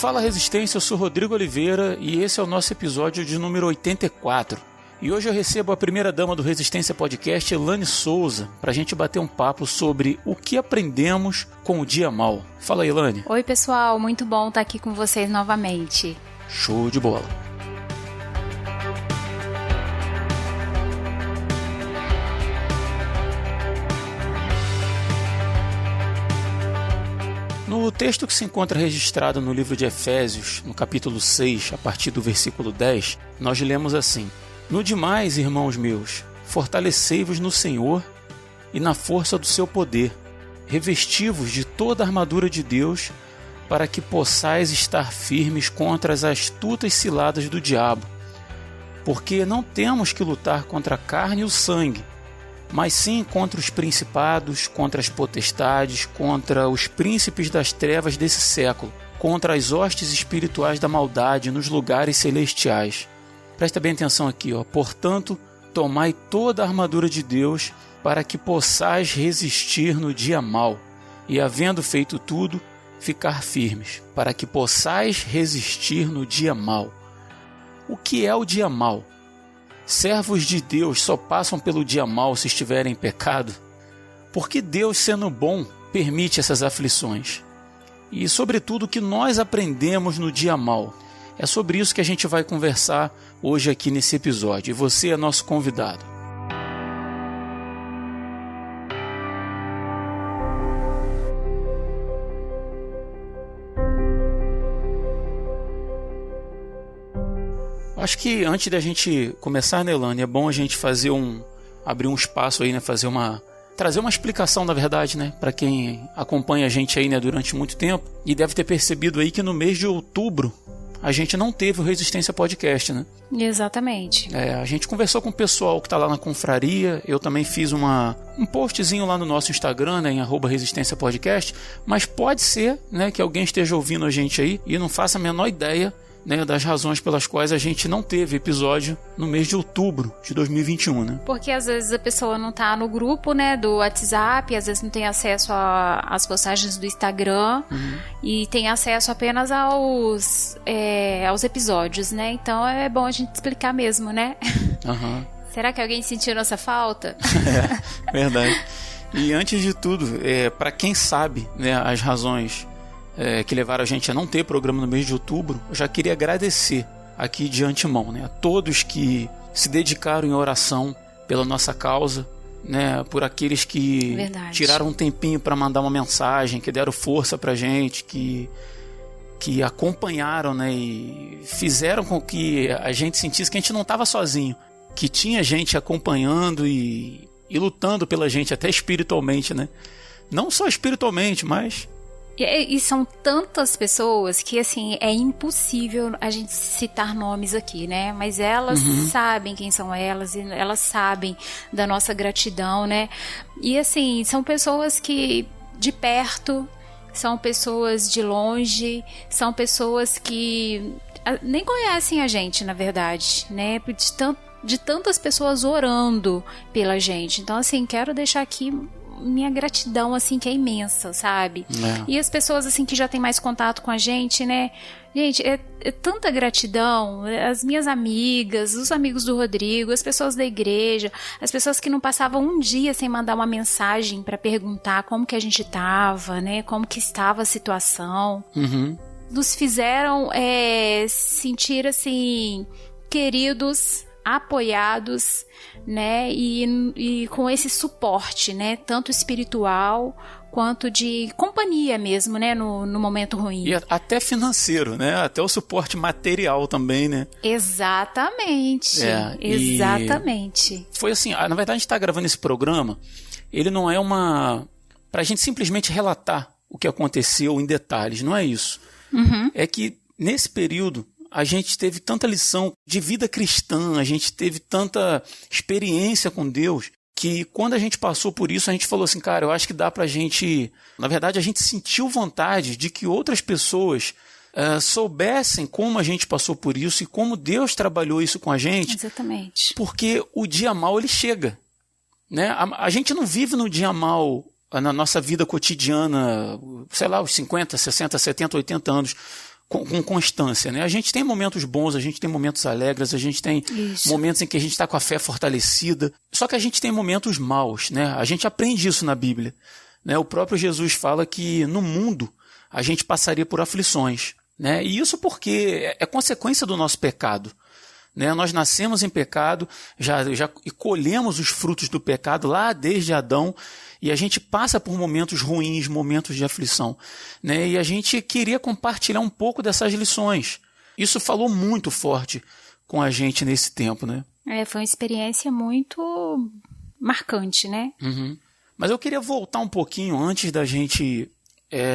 Fala Resistência, eu sou Rodrigo Oliveira e esse é o nosso episódio de número 84. E hoje eu recebo a primeira dama do Resistência Podcast, Elane Souza, para a gente bater um papo sobre o que aprendemos com o dia mal. Fala, Elane. Oi, pessoal, muito bom estar aqui com vocês novamente. Show de bola. No texto que se encontra registrado no livro de Efésios, no capítulo 6, a partir do versículo 10, nós lemos assim: No demais, irmãos meus, fortalecei-vos no Senhor e na força do seu poder. Revesti-vos de toda a armadura de Deus, para que possais estar firmes contra as astutas ciladas do diabo. Porque não temos que lutar contra a carne e o sangue, mas sim contra os principados, contra as potestades, contra os príncipes das trevas desse século, contra as hostes espirituais da maldade nos lugares celestiais. Presta bem atenção aqui, ó. Portanto, tomai toda a armadura de Deus para que possais resistir no dia mau, e havendo feito tudo, ficar firmes, para que possais resistir no dia mau. O que é o dia mau? Servos de Deus só passam pelo dia mau se estiverem em pecado? Por que Deus, sendo bom, permite essas aflições? E, sobretudo, o que nós aprendemos no dia mau? É sobre isso que a gente vai conversar hoje aqui nesse episódio. E você é nosso convidado. Acho que antes da gente começar, né, Elane, é bom a gente abrir um espaço aí, né, trazer uma explicação, na verdade, né, para quem acompanha a gente aí, né, durante muito tempo e deve ter percebido aí que no mês de outubro a gente não teve o Resistência Podcast, né? Exatamente. A gente conversou com o pessoal que está lá na confraria, eu também fiz um postzinho lá no nosso Instagram, né, em @Resistência Podcast, mas pode ser, né, que alguém esteja ouvindo a gente aí e não faça a menor ideia, né, das razões pelas quais a gente não teve episódio no mês de outubro de 2021, né? Porque às vezes a pessoa não tá no grupo, né, do WhatsApp, às vezes não tem acesso às postagens do Instagram e tem acesso apenas aos episódios, né? Então é bom a gente explicar mesmo, né? Uhum. Será que alguém sentiu nossa falta? Verdade. E antes de tudo, para quem sabe, né, as razões que levaram a gente a não ter programa no mês de outubro, eu já queria agradecer aqui de antemão, né, a todos que se dedicaram em oração pela nossa causa, né, por aqueles que tiraram um tempinho para mandar uma mensagem, que deram força pra gente, que acompanharam, né, e fizeram com que a gente sentisse que a gente não estava sozinho, que tinha gente acompanhando e lutando pela gente até espiritualmente, né? Não só espiritualmente, mas... E são tantas pessoas que, assim, é impossível a gente citar nomes aqui, né? Mas elas sabem quem são elas, e elas sabem da nossa gratidão, né? E, assim, são pessoas que, de perto, são pessoas de longe, são pessoas que nem conhecem a gente, na verdade, né? De tantas pessoas orando pela gente. Então, assim, quero deixar aqui minha gratidão, assim, que é imensa, sabe? E as pessoas, assim, que já têm mais contato com a gente, né? Gente, é tanta gratidão. As minhas amigas, os amigos do Rodrigo, as pessoas da igreja, as pessoas que não passavam um dia sem mandar uma mensagem para perguntar como que a gente tava, né? Como que estava a situação. Nos fizeram sentir, assim, queridos, apoiados, né, e com esse suporte, né, tanto espiritual quanto de companhia mesmo, né, no momento ruim. E até financeiro, né, até o suporte material também, né. Exatamente, exatamente. Foi assim, na verdade a gente está gravando esse programa, ele não é pra gente simplesmente relatar o que aconteceu em detalhes, não é isso. É que nesse período a gente teve tanta lição de vida cristã, a gente teve tanta experiência com Deus, que quando a gente passou por isso, a gente falou assim, cara, eu acho que dá pra gente... Na verdade, a gente sentiu vontade de que outras pessoas soubessem como a gente passou por isso e como Deus trabalhou isso com a gente. Exatamente. Porque o dia mau, ele chega, né? A gente não vive no dia mau na nossa vida cotidiana, sei lá, os 50, 60, 70, 80 anos. com constância, né? A gente tem momentos bons, a gente tem momentos alegres, a gente tem momentos em que a gente está com a fé fortalecida, só que a gente tem momentos maus, né? A gente aprende isso na Bíblia, né? O próprio Jesus fala que no mundo a gente passaria por aflições, né? E isso porque é consequência do nosso pecado, né? Nós nascemos em pecado, já colhemos os frutos do pecado lá desde Adão, e a gente passa por momentos ruins, momentos de aflição, né? E a gente queria compartilhar um pouco dessas lições. Isso falou muito forte com a gente nesse tempo, né? Foi uma experiência muito marcante, né? Uhum. Mas eu queria voltar um pouquinho antes da gente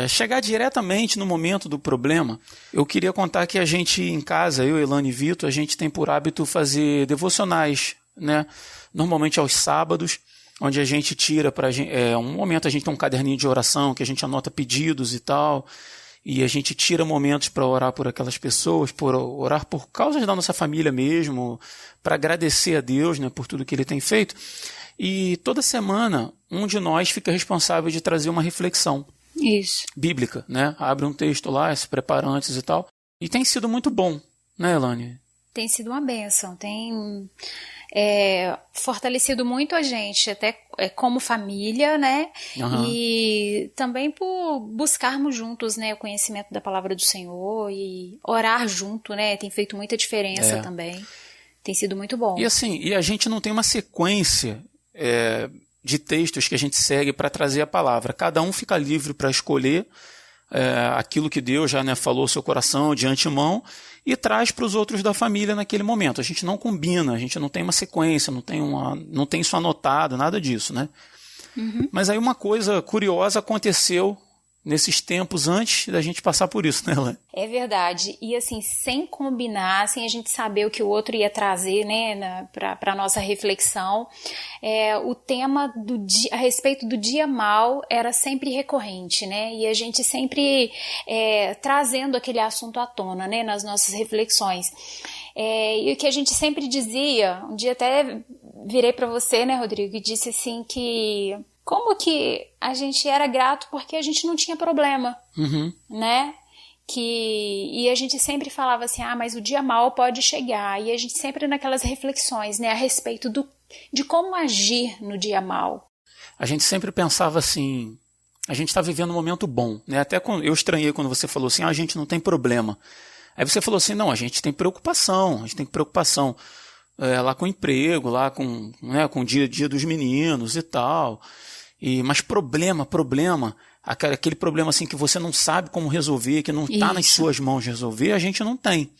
chegar diretamente no momento do problema. Eu queria contar que a gente em casa, eu, Elane e Vitor, a gente tem por hábito fazer devocionais, né? Normalmente aos sábados, onde a gente tira para um momento, a gente tem um caderninho de oração que a gente anota pedidos e tal, e a gente tira momentos para orar por aquelas pessoas, por orar por causas da nossa família mesmo, para agradecer a Deus, né, por tudo que Ele tem feito. E toda semana um de nós fica responsável de trazer uma reflexão bíblica, né? Abre um texto lá, se prepara antes e tal. E tem sido muito bom, né, Elane? Tem sido uma bênção, tem fortalecido muito a gente, até como família, né? Uhum. E também por buscarmos juntos, né, o conhecimento da palavra do Senhor e orar junto, né? Tem feito muita diferença também. Tem sido muito bom. E assim, a gente não tem uma sequência de textos que a gente segue para trazer a palavra. Cada um fica livre para escolher aquilo que Deus já, né, falou ao seu coração de antemão e traz para os outros da família naquele momento. A gente não combina, a gente não tem uma sequência, não tem isso anotado, nada disso, né? Uhum. Mas aí uma coisa curiosa aconteceu nesses tempos antes da gente passar por isso, né, Elane? É verdade. E assim, sem combinar, sem a gente saber o que o outro ia trazer, né, para a nossa reflexão, o tema a respeito do dia mal era sempre recorrente, né? E a gente sempre trazendo aquele assunto à tona, né, nas nossas reflexões. E o que a gente sempre dizia, um dia até virei para você, né, Rodrigo, e disse assim que como que a gente era grato porque a gente não tinha problema, né? E a gente sempre falava assim, mas o dia mal pode chegar. E a gente sempre naquelas reflexões, né, a respeito de como agir no dia mal. A gente sempre pensava assim, a gente está vivendo um momento bom, né? Até eu estranhei quando você falou assim, a gente não tem problema. Aí você falou assim, não, a gente tem preocupação, lá com o emprego, lá com o dia a dia dos meninos e tal. Mas problema, aquele problema assim que você não sabe como resolver, que não está nas suas mãos resolver, a gente não tem,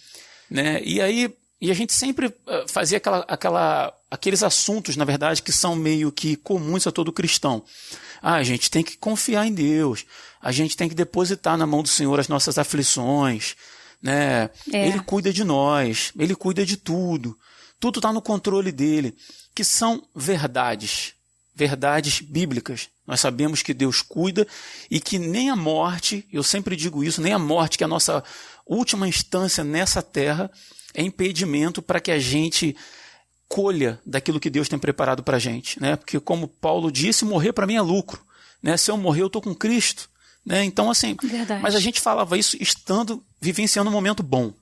né? E a gente sempre fazia aqueles assuntos, na verdade, que são meio que comuns a todo cristão. A gente tem que confiar em Deus, a gente tem que depositar na mão do Senhor as nossas aflições, né? Ele cuida de nós, Ele cuida de tudo está no controle dele, que são verdades bíblicas. Nós sabemos que Deus cuida e que nem a morte, eu sempre digo isso, nem a morte, que é a nossa última instância nessa terra, é impedimento para que a gente colha daquilo que Deus tem preparado para a gente, né? Porque como Paulo disse, morrer para mim é lucro, né? Se eu morrer, eu estou com Cristo, né? Então assim, verdade. Mas a gente falava isso vivenciando um momento bom.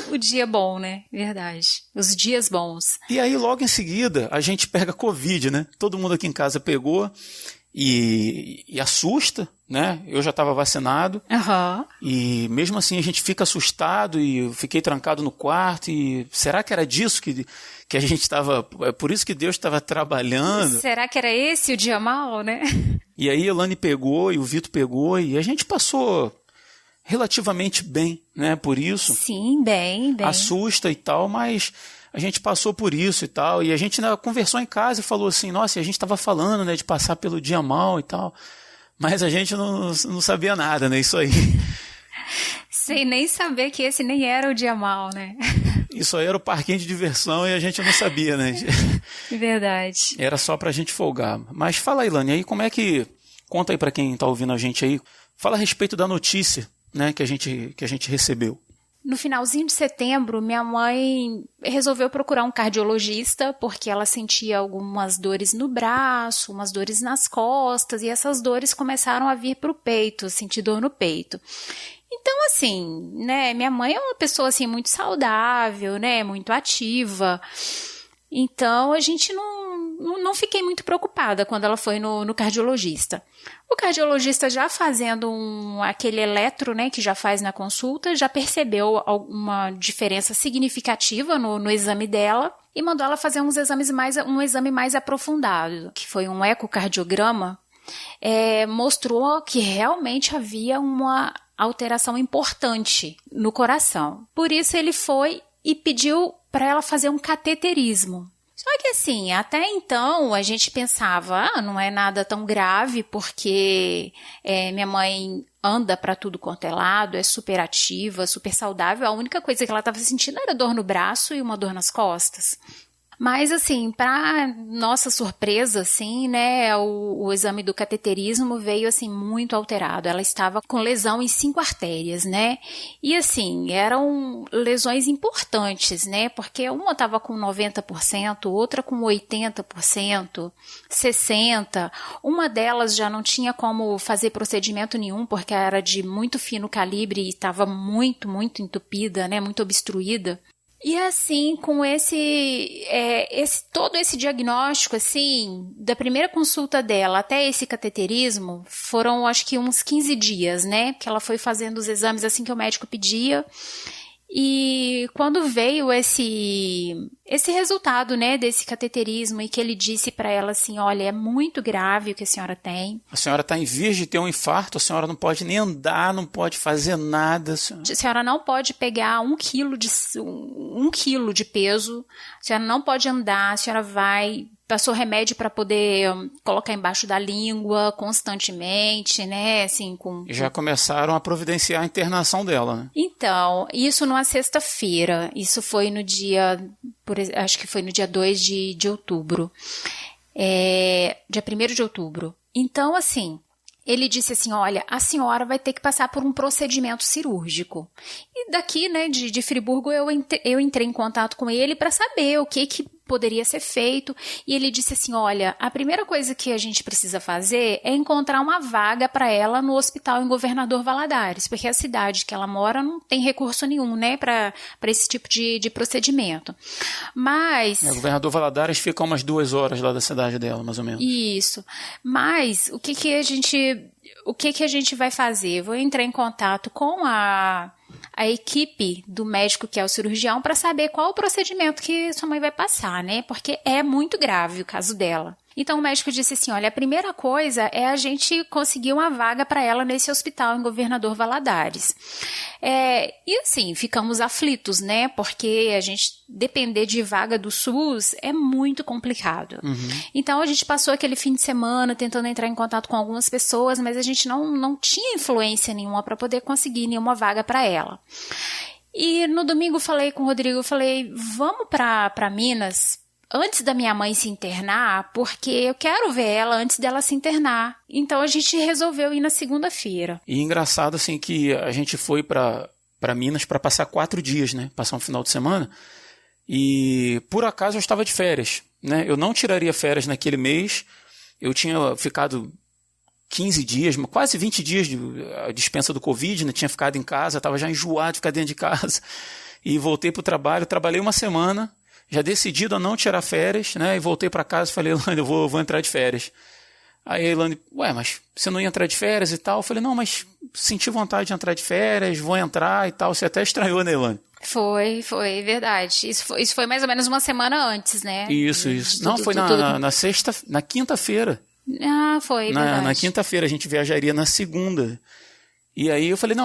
O dia bom, né? Verdade. Os dias bons. E aí, logo em seguida, a gente pega Covid, né? Todo mundo aqui em casa pegou e assusta, né? Eu já estava vacinado. Uhum. E mesmo assim a gente fica assustado e eu fiquei trancado no quarto. E será que era disso que a gente estava... É por isso que Deus estava trabalhando? Será que era esse o dia mal, né? E aí a Elane pegou e o Vitor pegou e a gente passou relativamente bem, né, por isso. Sim, bem. Assusta e tal, mas a gente passou por isso e tal, e a gente conversou em casa e falou assim, nossa, e a gente estava falando, né, de passar pelo dia mal e tal, mas a gente não sabia nada, né, isso aí. Sem nem saber que esse nem era o dia mal, né? Isso aí era o parquinho de diversão e a gente não sabia, né? Verdade. Era só pra gente folgar. Mas fala aí, Lani, aí como é que... Conta aí pra quem tá ouvindo a gente aí, fala a respeito da notícia, né, que a gente recebeu. No finalzinho de setembro, minha mãe resolveu procurar um cardiologista porque ela sentia algumas dores no braço, umas dores nas costas, e essas dores começaram a vir para o peito, sentir dor no peito. Então, assim, né, minha mãe é uma pessoa, assim, muito saudável, né, muito ativa. Então, a gente não fiquei muito preocupada quando ela foi no cardiologista. O cardiologista, já fazendo aquele eletro, né, que já faz na consulta, já percebeu uma diferença significativa no exame dela e mandou ela fazer um exame mais aprofundado, que foi um ecocardiograma. Mostrou que realmente havia uma alteração importante no coração. Por isso ele foi e pediu para ela fazer um cateterismo. Só que assim, até então a gente pensava, não é nada tão grave, porque minha mãe anda para tudo quanto é lado, é super ativa, super saudável. A única coisa que ela estava sentindo era dor no braço e uma dor nas costas. Mas, assim, para nossa surpresa, assim, né, o exame do cateterismo veio, assim, muito alterado. Ela estava com lesão em 5 artérias, né? E, assim, eram lesões importantes, né? Porque uma estava com 90%, outra com 80%, 60%. Uma delas já não tinha como fazer procedimento nenhum, porque era de muito fino calibre e estava muito, muito entupida, né? Muito obstruída. E assim, com todo esse diagnóstico, assim, da primeira consulta dela até esse cateterismo, foram acho que uns 15 dias, né? Que ela foi fazendo os exames assim que o médico pedia. E quando veio esse resultado, né, desse cateterismo, e que ele disse para ela assim, olha, é muito grave o que a senhora tem. A senhora está em vias de ter um infarto, a senhora não pode nem andar, não pode fazer nada. A senhora não pode pegar 1 quilo de peso, a senhora não pode andar, a senhora passou remédio para poder colocar embaixo da língua constantemente, né, assim, Já começaram a providenciar a internação dela, né? Então, isso numa sexta-feira, isso foi no dia, acho que foi no dia 2 de outubro, dia 1º de outubro. Então, assim, ele disse assim, olha, a senhora vai ter que passar por um procedimento cirúrgico. E daqui, né, de Friburgo, eu entrei em contato com ele para saber o que poderia ser feito. E ele disse assim, olha, a primeira coisa que a gente precisa fazer é encontrar uma vaga para ela no hospital em Governador Valadares, porque a cidade que ela mora não tem recurso nenhum, né, para esse tipo de procedimento. Mas... Governador Valadares fica umas 2 horas lá da cidade dela, mais ou menos. Isso. Mas o que a gente vai fazer? Vou entrar em contato com a equipe do médico que é o cirurgião para saber qual o procedimento que sua mãe vai passar, né? Porque é muito grave o caso dela. Então o médico disse assim, olha, a primeira coisa é a gente conseguir uma vaga para ela nesse hospital em Governador Valadares. E assim, ficamos aflitos, né? Porque a gente depender de vaga do SUS é muito complicado. Uhum. Então a gente passou aquele fim de semana tentando entrar em contato com algumas pessoas, mas a gente não tinha influência nenhuma para poder conseguir nenhuma vaga para ela. E no domingo falei com o Rodrigo, vamos para Minas antes da minha mãe se internar, porque eu quero ver ela antes dela se internar. Então a gente resolveu ir na segunda-feira. E engraçado assim que a gente foi para Minas para passar 4 dias, né? Passar um final de semana. E por acaso eu estava de férias, né? Eu não tiraria férias naquele mês. Eu tinha ficado 15 dias, quase 20 dias de dispensa do Covid, né? Tinha ficado em casa, estava já enjoado de ficar dentro de casa. E voltei para o trabalho, trabalhei uma semana, já decidido a não tirar férias, né? E voltei para casa e falei, Elaine, eu vou entrar de férias. Aí a Elaine, mas você não ia entrar de férias e tal? Eu falei, não, mas senti vontade de entrar de férias, vou entrar e tal. Você até estranhou, né, Elaine? Foi verdade. Isso foi mais ou menos uma semana antes, né? Isso. Não, foi na quinta-feira. Ah, foi, verdade. Na quinta-feira, a gente viajaria na segunda. E aí eu falei,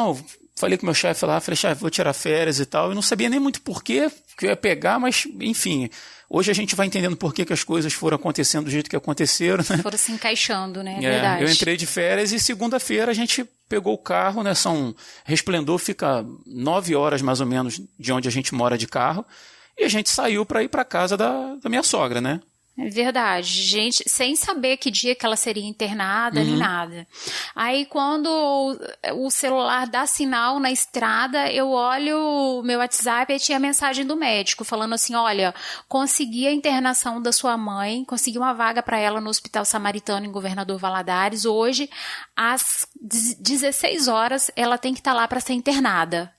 falei com o meu chefe lá, chefe, vou tirar férias e tal. Eu não sabia nem muito porquê que eu ia pegar, mas enfim, hoje a gente vai entendendo por que as coisas foram acontecendo do jeito que aconteceram, né? Foram se encaixando, né? Verdade. Eu entrei de férias e segunda-feira a gente pegou o carro, né? Resplendor fica 9 horas mais ou menos de onde a gente mora de carro. E a gente saiu para ir para casa da minha sogra, né? É verdade, gente, sem saber que dia que ela seria internada, nem nada. Aí quando o celular dá sinal na estrada, eu olho o meu WhatsApp e tinha a mensagem do médico falando assim, olha, consegui a internação da sua mãe, consegui uma vaga para ela no Hospital Samaritano em Governador Valadares, hoje às 16 horas ela tem que estar lá para ser internada.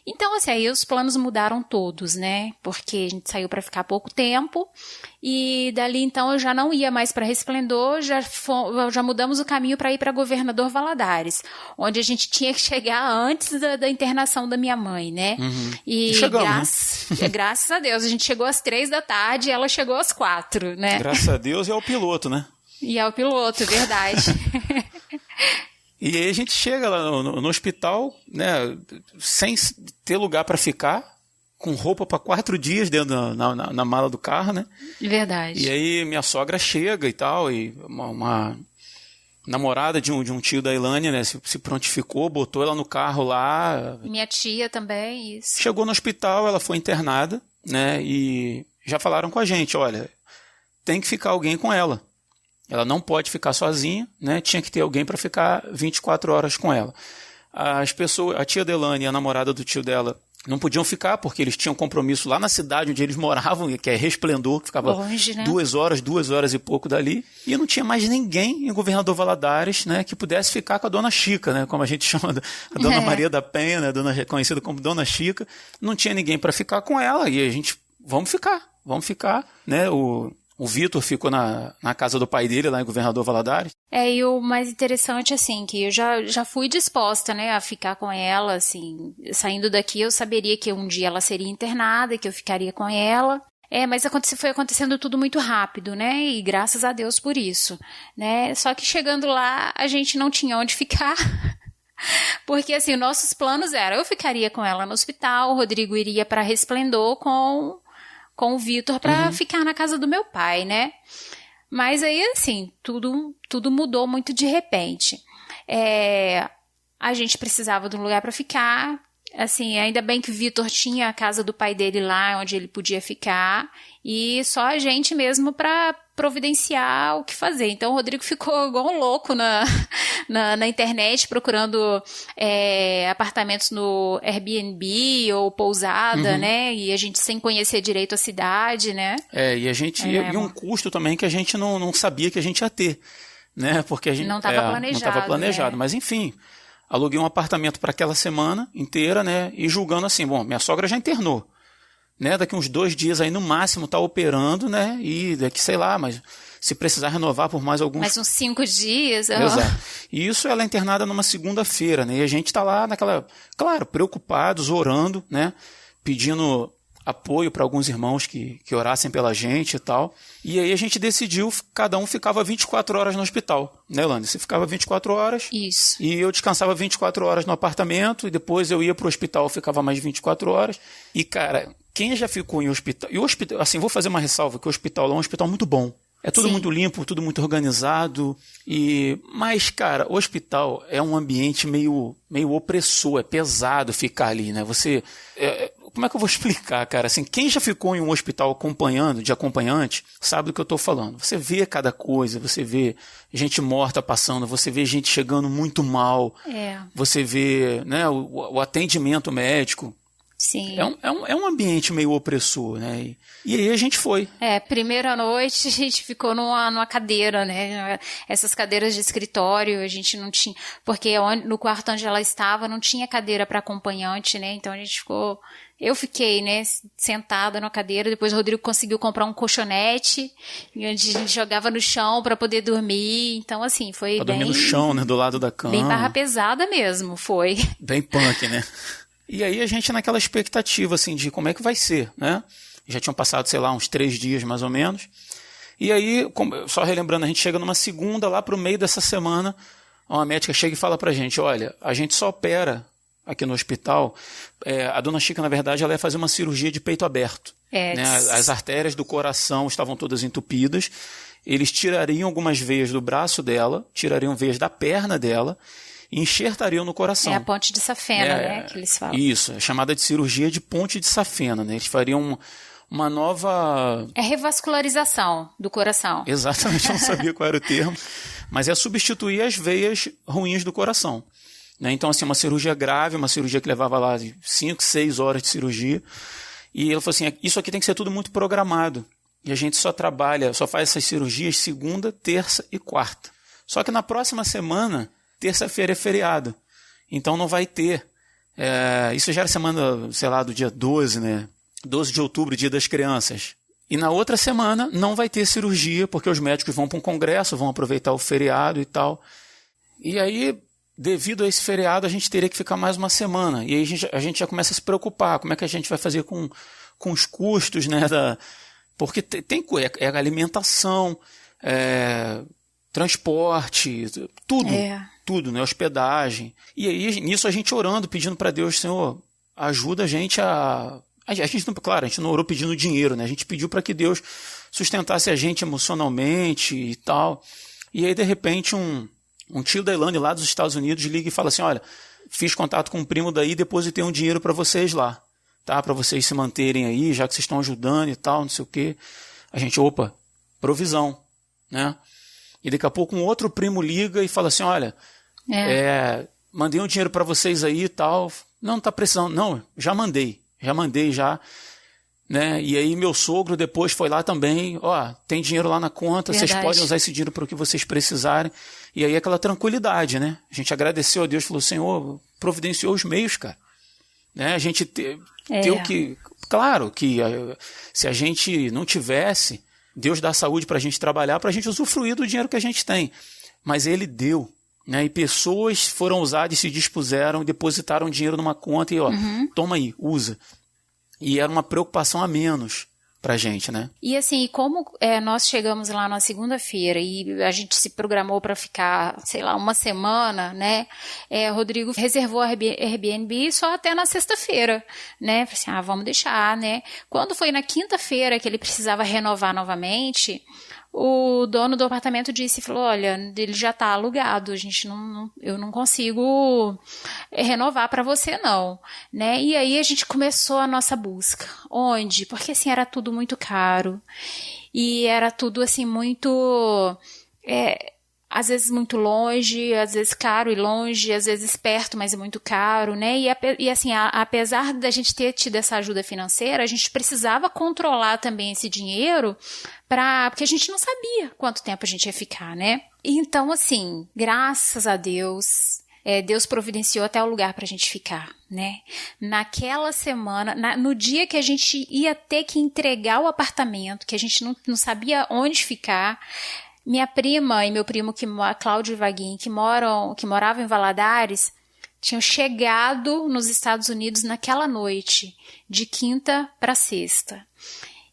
Então, assim, aí os planos mudaram todos, né? Porque a gente saiu para ficar pouco tempo e dali então eu já não ia mais para Resplendor, já mudamos o caminho para ir para Governador Valadares, onde a gente tinha que chegar antes da internação da minha mãe, né? E chegamos, graças a Deus, a gente chegou às 3 da tarde e ela chegou às 4, né? Graças a Deus e ao piloto, né? E ao piloto, verdade. E aí a gente chega lá no hospital, né, sem ter lugar para ficar, com roupa para 4 dias dentro na mala do carro, né? Verdade. E aí minha sogra chega e tal, e uma namorada de um tio da Ilânia, né, se prontificou, botou ela no carro lá. Minha tia também, isso. Chegou no hospital, ela foi internada, né, e já falaram com a gente, olha, tem que ficar alguém com ela. Ela não pode ficar sozinha, né? Tinha que ter alguém para ficar 24 horas com ela. As pessoas, a tia Delane e a namorada do tio dela não podiam ficar porque eles tinham compromisso lá na cidade onde eles moravam, que é Resplendor, que ficava longe, né? 2 horas e pouco dali. E não tinha mais ninguém em Governador Valadares, né, que pudesse ficar com a Dona Chica, né, como a gente chama a Dona Maria da Penha, né, conhecida como Dona Chica. Não tinha ninguém para ficar com ela e a gente, vamos ficar, né, O Vitor ficou na casa do pai dele, lá em Governador Valadares. E o mais interessante, assim, que eu já fui disposta, né, a ficar com ela, assim, saindo daqui eu saberia que um dia ela seria internada, que eu ficaria com ela. Mas foi acontecendo tudo muito rápido, né, e graças a Deus por isso, né, só que chegando lá a gente não tinha onde ficar. Porque, assim, nossos planos eram, eu ficaria com ela no hospital, o Rodrigo iria para Resplendor com o Vitor para ficar na casa do meu pai, né? Mas aí, assim, tudo mudou muito de repente. A gente precisava de um lugar para ficar. Assim, ainda bem que o Vitor tinha a casa do pai dele lá, onde ele podia ficar. E só a gente mesmo para providenciar o que fazer. Então, o Rodrigo ficou igual um louco na internet, procurando apartamentos no Airbnb ou pousada, né? E a gente sem conhecer direito a cidade, né? E a gente e um custo também que a gente não sabia que a gente ia ter, né? Porque a gente não estava planejado. Não estava planejado, mas enfim, aluguei um apartamento para aquela semana inteira, né? E julgando assim, bom, minha sogra já internou, né? Daqui uns 2 dias aí no máximo tá operando, né? E daqui, sei lá, mas se precisar renovar por mais alguns... Mais uns 5 dias. Exato. E isso ela é internada numa segunda-feira, né? E a gente tá lá naquela... Claro, preocupados, orando, né? Pedindo apoio para alguns irmãos que orassem pela gente e tal. E aí a gente decidiu, cada um ficava 24 horas no hospital, né, Lani? Você ficava 24 horas. Isso. E eu descansava 24 horas no apartamento e depois eu ia pro hospital, ficava mais 24 horas. E, cara, quem já ficou em hospital... E o hospital, assim, vou fazer uma ressalva, que o hospital lá é um hospital muito bom. É tudo muito limpo, tudo muito organizado. Mas, cara, o hospital é um ambiente meio opressor, é pesado ficar ali, né? Como é que eu vou explicar, cara? Assim, quem já ficou em um hospital de acompanhante, sabe do que eu estou falando. Você vê cada coisa, você vê gente morta passando, você vê gente chegando muito mal. Você vê, né, o atendimento médico. Sim. É um ambiente meio opressor, né? E aí a gente foi. Primeira noite a gente ficou numa cadeira, né? Essas cadeiras de escritório a gente não tinha, porque no quarto onde ela estava não tinha cadeira para acompanhante, né? Então a gente ficou... Eu fiquei, né, sentada na cadeira, depois o Rodrigo conseguiu comprar um colchonete, onde a gente jogava no chão para poder dormir, então assim, foi pra dormir no chão, né, do lado da cama. Bem barra pesada mesmo, foi. Bem punk, né? E aí a gente naquela expectativa, assim, de como é que vai ser, né? Já tinham passado, sei lá, uns 3 dias mais ou menos. E aí, só relembrando, a gente chega numa segunda, lá pro meio dessa semana, uma médica chega e fala pra gente, olha, a gente só opera aqui no hospital, a Dona Chica, na verdade, ela ia fazer uma cirurgia de peito aberto. Né? As artérias do coração estavam todas entupidas, eles tirariam algumas veias do braço dela, tirariam veias da perna dela, e enxertariam no coração. É a ponte de safena, né, que eles falam. Isso, é chamada de cirurgia de ponte de safena, né? Eles fariam uma nova... É revascularização do coração. Exatamente, eu não sabia qual era o termo. Mas é substituir as veias ruins do coração. Né? Então, assim, uma cirurgia grave, uma cirurgia que levava lá 5, 6 horas de cirurgia. E ele falou assim, isso aqui tem que ser tudo muito programado. E a gente só faz essas cirurgias segunda, terça e quarta. Só que na próxima semana, terça-feira é feriado. Então não vai ter. Isso já era semana, sei lá, do dia 12, né? 12 de outubro, Dia das Crianças. E na outra semana não vai ter cirurgia, porque os médicos vão para um congresso, vão aproveitar o feriado e tal. E aí, devido a esse feriado, a gente teria que ficar mais uma semana. E aí a gente já começa a se preocupar. Como é que a gente vai fazer com os custos, né? Porque tem alimentação, transporte, tudo. Tudo, né? Hospedagem. E aí, nisso a gente orando, pedindo para Deus, Senhor, ajuda a gente a... Claro, a gente não orou pedindo dinheiro, né? A gente pediu para que Deus sustentasse a gente emocionalmente e tal. E aí, de repente, um tio da Elaine lá dos Estados Unidos liga e fala assim, olha, fiz contato com um primo daí, depositei um dinheiro para vocês lá, tá? Para vocês se manterem aí, já que vocês estão ajudando e tal, não sei o quê. A gente, provisão, né? E daqui a pouco um outro primo liga e fala assim, olha, mandei um dinheiro para vocês aí e tal. Não tá precisando. Não, já mandei, né? E aí meu sogro depois foi lá também, tem dinheiro lá na conta, Verdade. Vocês podem usar esse dinheiro para o que vocês precisarem. E aí aquela tranquilidade, né? A gente agradeceu a Deus, falou, Senhor, providenciou os meios, cara. Né? A gente ter o que... Claro que se a gente não tivesse, Deus dá saúde para a gente trabalhar, para a gente usufruir do dinheiro que a gente tem. Mas Ele deu. Né? E pessoas foram usadas e se dispuseram, depositaram dinheiro numa conta e toma aí, usa. E era uma preocupação a menos pra gente, né? E assim, como nós chegamos lá na segunda-feira e a gente se programou para ficar, sei lá, uma semana, né? Rodrigo reservou a Airbnb só até na sexta-feira, né? Falei assim, vamos deixar, né? Quando foi na quinta-feira que ele precisava renovar novamente, o dono do apartamento falou, olha, ele já está alugado, eu não consigo renovar para você não, né? E aí a gente começou a nossa busca. Onde? Porque assim, era tudo muito caro e era tudo assim muito... às vezes muito longe, às vezes caro e longe, às vezes perto, mas é muito caro, né? E assim, apesar da gente ter tido essa ajuda financeira, a gente precisava controlar também esse dinheiro, porque a gente não sabia quanto tempo a gente ia ficar, né? Então, assim, graças a Deus, Deus providenciou até o lugar pra gente ficar, né? Naquela semana, no dia que a gente ia ter que entregar o apartamento, que a gente não sabia onde ficar, minha prima e meu primo, Cláudio e Vaguinho, que moravam em Valadares, tinham chegado nos Estados Unidos naquela noite, de quinta para sexta.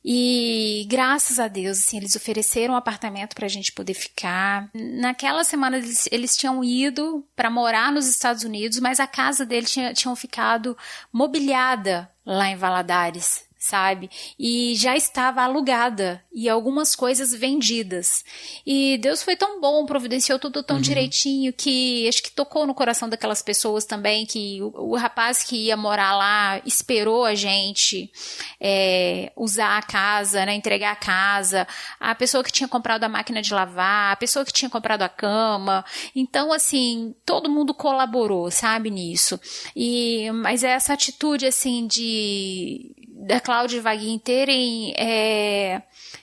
E graças a Deus, assim, eles ofereceram um apartamento para a gente poder ficar. Naquela semana eles tinham ido para morar nos Estados Unidos, mas a casa deles tinham ficado mobiliada lá em Valadares, sabe? E já estava alugada e algumas coisas vendidas. E Deus foi tão bom, providenciou tudo tão direitinho que acho que tocou no coração daquelas pessoas também, que o rapaz que ia morar lá esperou a gente usar a casa, né, entregar a casa, a pessoa que tinha comprado a máquina de lavar, a pessoa que tinha comprado a cama. Então, assim, todo mundo colaborou, sabe, nisso. Mas essa atitude, assim, da Cláudia e Vaguinho terem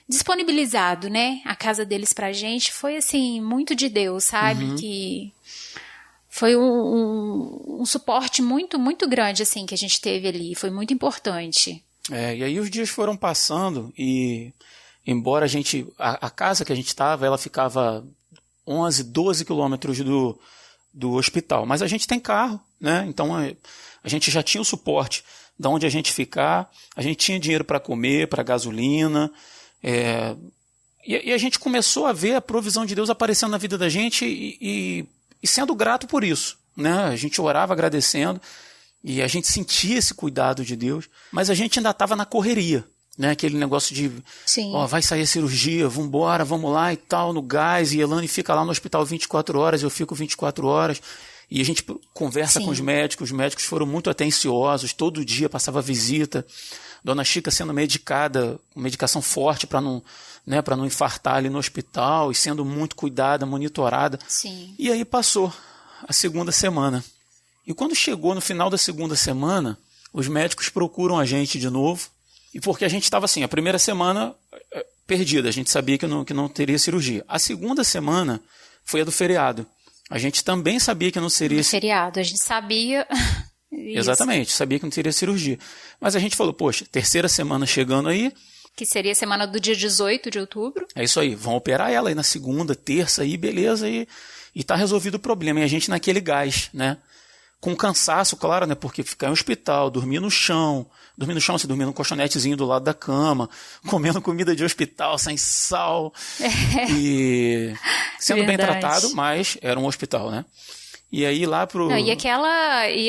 disponibilizado, né, a casa deles pra gente, foi assim, muito de Deus, sabe? Que foi um suporte muito, muito grande, assim, que a gente teve ali, foi muito importante. E aí os dias foram passando e, embora a casa que a gente estava, ela ficava 11, 12 quilômetros do hospital, mas a gente tem carro, né, então a gente já tinha o suporte da onde a gente ficar, a gente tinha dinheiro para comer, para gasolina, e a gente começou a ver a provisão de Deus aparecendo na vida da gente e sendo grato por isso, né? A gente orava agradecendo e a gente sentia esse cuidado de Deus, mas a gente ainda estava na correria, né? Aquele negócio de, vai sair a cirurgia, vamos lá e tal, no gás, e Elane fica lá no hospital 24 horas, eu fico 24 horas, E a gente conversa com os médicos foram muito atenciosos, todo dia passava visita, Dona Chica sendo medicada, medicação forte para não infartar ali no hospital, e sendo muito cuidada, monitorada. Sim. E aí passou a segunda semana. E quando chegou no final da segunda semana, os médicos procuram a gente de novo, e porque a gente estava assim, a primeira semana perdida, a gente sabia que não teria cirurgia. A segunda semana foi a do feriado. A gente também sabia que não seria... feriado, a gente sabia... Exatamente, sabia que não teria cirurgia. Mas a gente falou, poxa, terceira semana chegando aí... Que seria a semana do dia 18 de outubro. É isso aí, vão operar ela aí na segunda, terça, aí beleza, e tá resolvido o problema. E a gente naquele gás, né? Com cansaço, claro, né? Porque ficar em hospital, dormir no chão, você dormir num colchonetezinho do lado da cama, comendo comida de hospital sem sal, e sendo bem tratado, mas era um hospital, né? E aí lá pro... Não, e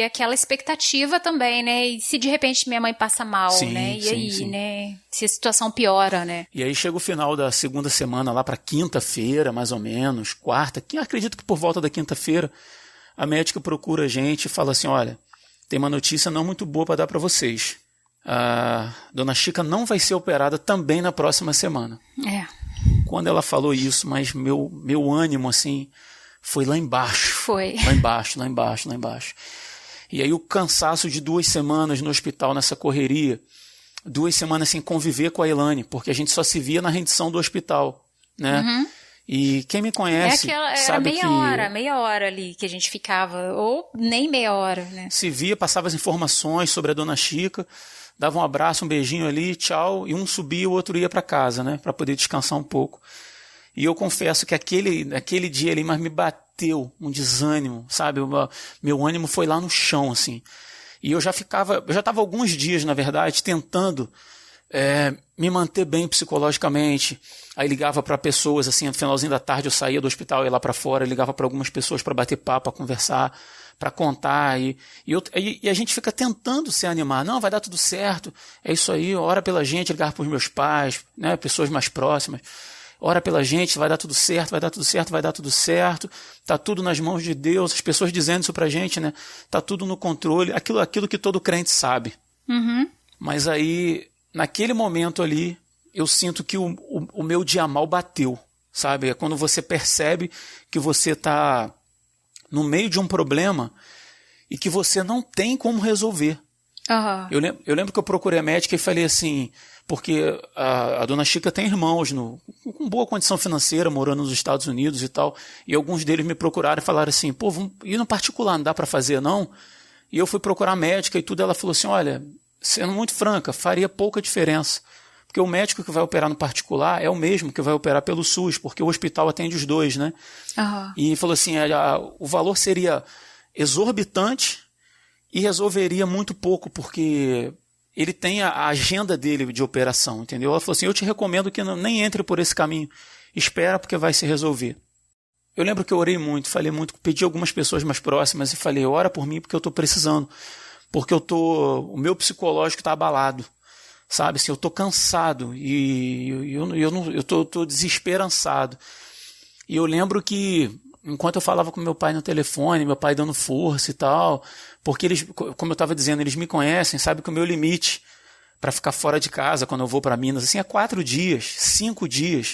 aquela expectativa também, né? E se de repente minha mãe passa mal, né? E aí, né? Se a situação piora, né? E aí chega o final da segunda semana, lá pra quinta-feira, mais ou menos, quarta, que acredito que por volta da quinta-feira, a médica procura a gente e fala assim, olha, tem uma notícia não muito boa para dar para vocês. A Dona Chica não vai ser operada também na próxima semana. É. Quando ela falou isso, mas meu ânimo, assim, foi lá embaixo. Foi. Lá embaixo. E aí o cansaço de 2 semanas no hospital, nessa correria, 2 semanas sem conviver com a Elaine, porque a gente só se via na rendição do hospital, né? Uhum. E quem me conhece sabe que... meia hora ali que a gente ficava, ou nem meia hora, né? Se via, passava as informações sobre a Dona Chica, dava um abraço, um beijinho ali, tchau, e um subia, o outro ia para casa, né? Para poder descansar um pouco. E eu confesso que aquele dia ali, mas me bateu um desânimo, sabe? Meu ânimo foi lá no chão, assim. E eu já estava alguns dias, na verdade, tentando me manter bem psicologicamente. Aí ligava para pessoas, assim, no finalzinho da tarde eu saía do hospital, ia lá para fora, ligava para algumas pessoas para bater papo, para conversar, para contar. E a gente fica tentando se animar. Não, vai dar tudo certo, é isso aí, ora pela gente, ligava para os meus pais, né, pessoas mais próximas. Ora pela gente, vai dar tudo certo, tá tudo nas mãos de Deus, as pessoas dizendo isso pra gente, né? Tá tudo no controle, aquilo que todo crente sabe. Uhum. Mas aí, naquele momento ali, eu sinto que o meu dia mal bateu, sabe? É quando você percebe que você tá no meio de um problema e que você não tem como resolver. Uhum. Eu lembro que eu procurei a médica e falei assim, porque a Dona Chica tem irmãos com boa condição financeira, morando nos Estados Unidos e tal, e alguns deles me procuraram e falaram assim, pô, vamos ir no particular, não dá para fazer não? E eu fui procurar a médica e tudo, ela falou assim, olha, sendo muito franca, faria pouca diferença, porque o médico que vai operar no particular é o mesmo que vai operar pelo SUS, porque o hospital atende os dois, né? Uhum. E falou assim, o valor seria exorbitante e resolveria muito pouco, porque ele tem a agenda dele de operação, entendeu? Ela falou assim, eu te recomendo que nem entre por esse caminho, espera porque vai se resolver. Eu lembro que eu orei muito, falei muito, pedi algumas pessoas mais próximas e falei, ora por mim porque eu estou precisando, porque o meu psicológico está abalado, sabe? Assim, eu estou cansado e eu estou desesperançado. E eu lembro que enquanto eu falava com meu pai no telefone, meu pai dando força e tal, porque eles, como eu estava dizendo, eles me conhecem, sabem que o meu limite para ficar fora de casa quando eu vou para Minas, assim, é 4 dias, 5 dias,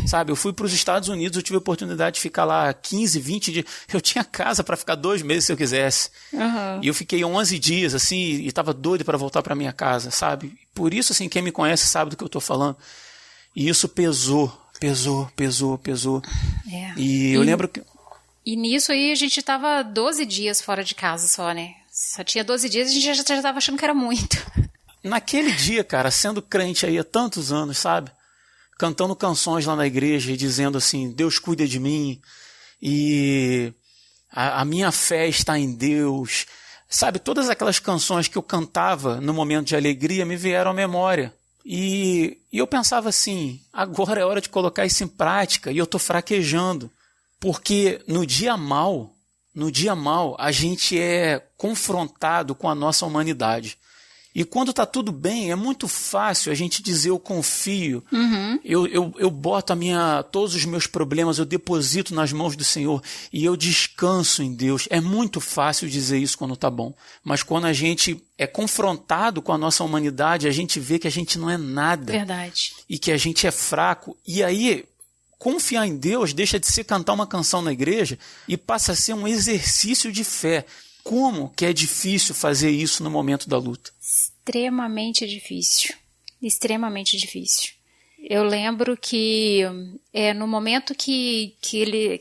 sabe? Eu fui para os Estados Unidos, eu tive a oportunidade de ficar lá 15, 20 dias, eu tinha casa para ficar 2 meses se eu quisesse, e eu fiquei 11 dias, assim, e estava doido para voltar para minha casa, sabe? Por isso, assim, quem me conhece sabe do que eu estou falando, e isso pesou. E eu lembro que... E nisso aí a gente tava 12 dias fora de casa só, né? Só tinha 12 dias e a gente já tava achando que era muito. Naquele dia, cara, sendo crente aí há tantos anos, sabe? Cantando canções lá na igreja e dizendo assim, Deus cuida de mim e a minha fé está em Deus. Sabe, todas aquelas canções que eu cantava no momento de alegria me vieram à memória. E eu pensava assim, agora é hora de colocar isso em prática e eu estou fraquejando. Porque no dia mal, a gente é confrontado com a nossa humanidade. E quando está tudo bem, é muito fácil a gente dizer eu confio, eu boto todos os meus problemas, eu deposito nas mãos do Senhor e eu descanso em Deus. É muito fácil dizer isso quando está bom. Mas quando a gente é confrontado com a nossa humanidade, a gente vê que a gente não é nada. Verdade. E que a gente é fraco. E aí, confiar em Deus deixa de ser cantar uma canção na igreja e passa a ser um exercício de fé. Como que é difícil fazer isso no momento da luta? Extremamente difícil. Extremamente difícil. Eu lembro que no momento que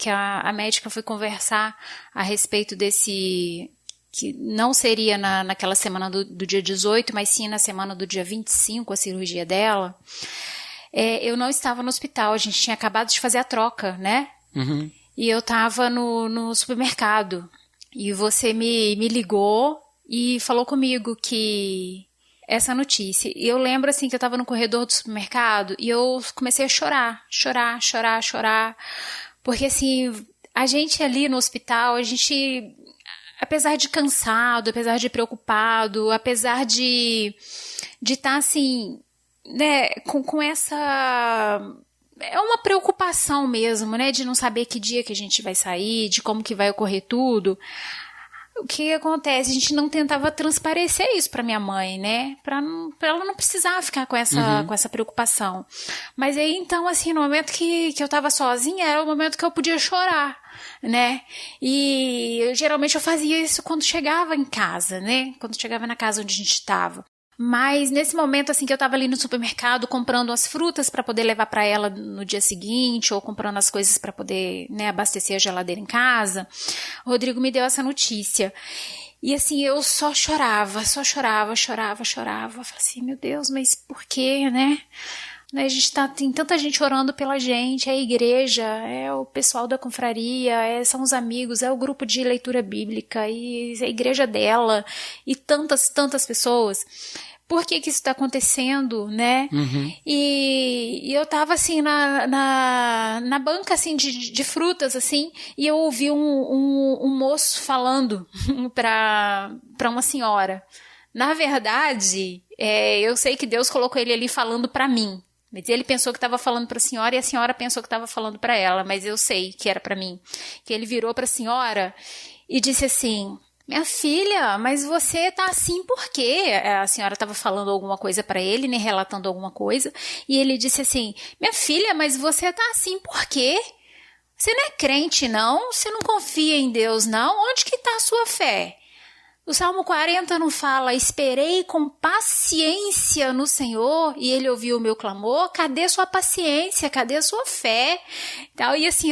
a médica foi conversar a respeito desse... que não seria naquela semana do dia 18, mas sim na semana do dia 25, a cirurgia dela, eu não estava no hospital, a gente tinha acabado de fazer a troca, né? E eu estava no supermercado. E você me ligou e falou comigo que essa notícia. E eu lembro assim que eu estava no corredor do supermercado e eu comecei a chorar. Porque assim, a gente ali no hospital, a gente, apesar de cansado, apesar de preocupado, apesar de estar assim, né, com essa... É uma preocupação mesmo, né, de não saber que dia que a gente vai sair, de como que vai ocorrer tudo. O que acontece? A gente não tentava transparecer isso para minha mãe, né, para ela não precisar ficar com essa preocupação. Mas aí, então, assim, no momento que eu tava sozinha, era o momento que eu podia chorar, né, e geralmente eu fazia isso quando chegava em casa, né, quando chegava na casa onde a gente estava. Mas nesse momento, assim, que eu tava ali no supermercado comprando as frutas para poder levar para ela no dia seguinte, ou comprando as coisas para poder, né, abastecer a geladeira em casa, o Rodrigo me deu essa notícia. E assim, eu só chorava. Falei assim, meu Deus, mas por quê, né? A gente tem tanta gente orando pela gente, é a igreja, é o pessoal da confraria, são os amigos, é o grupo de leitura bíblica, e a igreja dela, e tantas pessoas. Por que isso está acontecendo, né? E eu tava assim na banca assim de frutas assim, e eu ouvi um moço falando para uma senhora. Na verdade, eu sei que Deus colocou ele ali falando para mim. Mas ele pensou que estava falando para a senhora e a senhora pensou que estava falando para ela, mas eu sei que era para mim. Que ele virou para a senhora e disse assim: minha filha, mas você tá assim por quê? A senhora estava falando alguma coisa para ele, né, relatando alguma coisa, e ele disse assim: minha filha, mas você tá assim por quê? Você não é crente, não? Você não confia em Deus, não? Onde que está a sua fé? O Salmo 40 não fala: esperei com paciência no Senhor e ele ouviu o meu clamor? Cadê sua paciência? Cadê a sua fé? Então, e assim,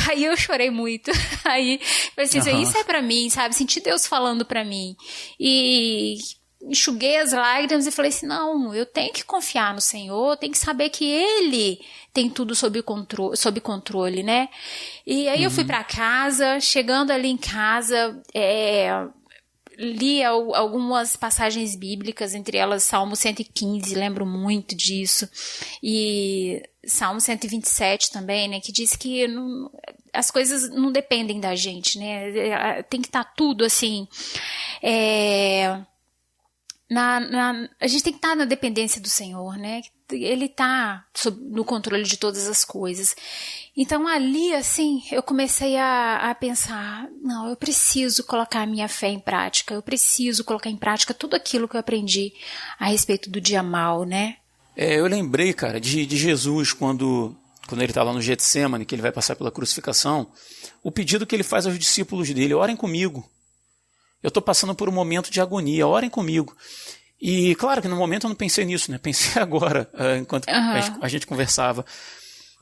aí eu chorei muito. Aí eu pensei, isso é pra mim, sabe? Senti Deus falando pra mim. E enxuguei as lágrimas e falei assim, não, eu tenho que confiar no Senhor, tenho que saber que Ele tem tudo sob controle, né? E aí eu fui pra casa, chegando ali em casa, li algumas passagens bíblicas, entre elas Salmo 115, lembro muito disso, e Salmo 127 também, né, que diz que as coisas não dependem da gente, né, tem que estar tudo assim, a gente tem que estar na dependência do Senhor, né, Ele está no controle de todas as coisas. Então ali, assim, eu comecei a pensar, não, eu preciso colocar a minha fé em prática, eu preciso colocar em prática tudo aquilo que eu aprendi a respeito do dia mal, né? Eu lembrei, cara, de Jesus quando ele está lá no Getsemane, que ele vai passar pela crucificação, o pedido que ele faz aos discípulos dele: orem comigo. Eu estou passando por um momento de agonia, orem comigo. E claro que no momento eu não pensei nisso, né? Pensei agora, enquanto a gente conversava.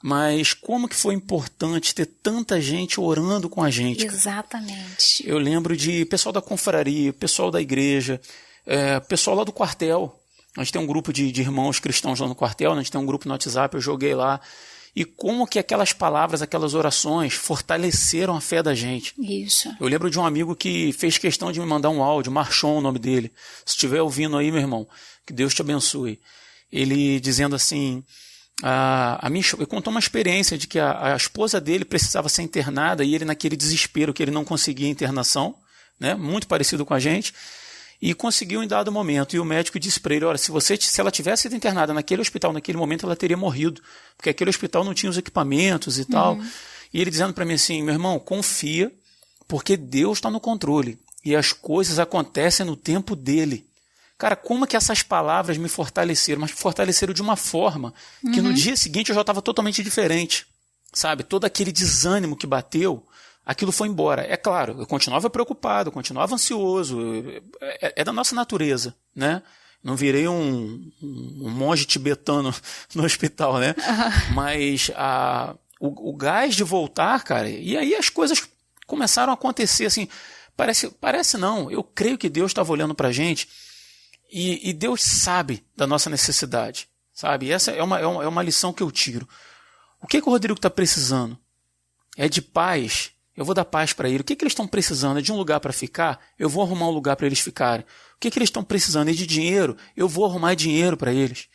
Mas como que foi importante ter tanta gente orando com a gente. Exatamente. Eu lembro de pessoal da confraria, pessoal da igreja, pessoal lá do quartel. A gente tem um grupo de irmãos cristãos lá no quartel, a gente tem um grupo no WhatsApp, eu joguei lá. E como que aquelas palavras, aquelas orações fortaleceram a fé da gente. Isso. Eu lembro de um amigo que fez questão de me mandar um áudio, Marchon o nome dele. Se estiver ouvindo aí, meu irmão, que Deus te abençoe. Ele dizendo assim, ele contou uma experiência de que a esposa dele precisava ser internada e ele naquele desespero que ele não conseguia internação, né, muito parecido com a gente. e conseguiu em dado momento. E o médico disse para ele, olha, se ela tivesse sido internada naquele hospital, naquele momento, ela teria morrido, porque aquele hospital não tinha os equipamentos e tal. E ele dizendo para mim assim, meu irmão, confia, porque Deus está no controle e as coisas acontecem no tempo dele. Cara, como é que essas palavras me fortaleceram? Mas me fortaleceram de uma forma que no dia seguinte eu já estava totalmente diferente. Sabe? Todo aquele desânimo que bateu, aquilo foi embora. É claro, eu continuava preocupado, eu continuava ansioso. É da nossa natureza, né? Não virei um monge tibetano no hospital, né? Mas o gás de voltar, cara, e aí as coisas começaram a acontecer assim. Parece não, eu creio que Deus estava olhando pra gente e Deus sabe da nossa necessidade, sabe? E essa é uma lição que eu tiro. O que o Rodrigo está precisando? É de paz? Eu vou dar paz para ele. O que eles estão precisando? É de um lugar para ficar? Eu vou arrumar um lugar para eles ficarem. O que eles estão precisando? É de dinheiro? Eu vou arrumar dinheiro para eles.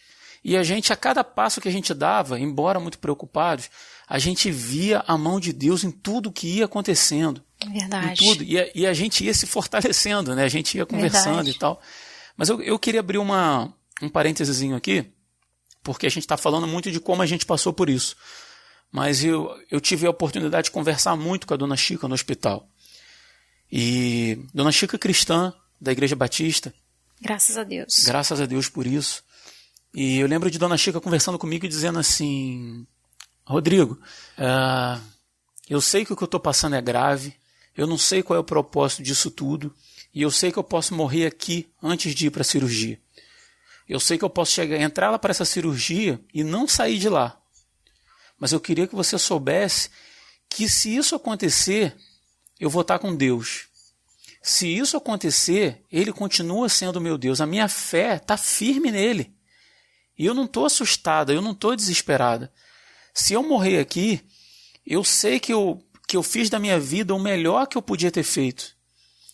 E a gente, a cada passo que a gente dava, embora muito preocupados, a gente via a mão de Deus em tudo que ia acontecendo. Verdade. Em tudo. E a gente ia se fortalecendo, né? A gente ia conversando. Verdade. E tal. Mas eu queria abrir um parêntesezinho aqui, porque a gente está falando muito de como a gente passou por isso. Mas eu tive a oportunidade de conversar muito com a Dona Chica no hospital. E Dona Chica cristã, da Igreja Batista. Graças a Deus. Graças a Deus por isso. E eu lembro de Dona Chica conversando comigo e dizendo assim, Rodrigo, eu sei que o que eu estou passando é grave, eu não sei qual é o propósito disso tudo, e eu sei que eu posso morrer aqui antes de ir para a cirurgia. Eu sei que eu posso entrar lá para essa cirurgia e não sair de lá. Mas eu queria que você soubesse que se isso acontecer, eu vou estar com Deus. Se isso acontecer, Ele continua sendo meu Deus. A minha fé está firme nele. E eu não estou assustada, eu não estou desesperada. Se eu morrer aqui, eu sei que eu fiz da minha vida o melhor que eu podia ter feito.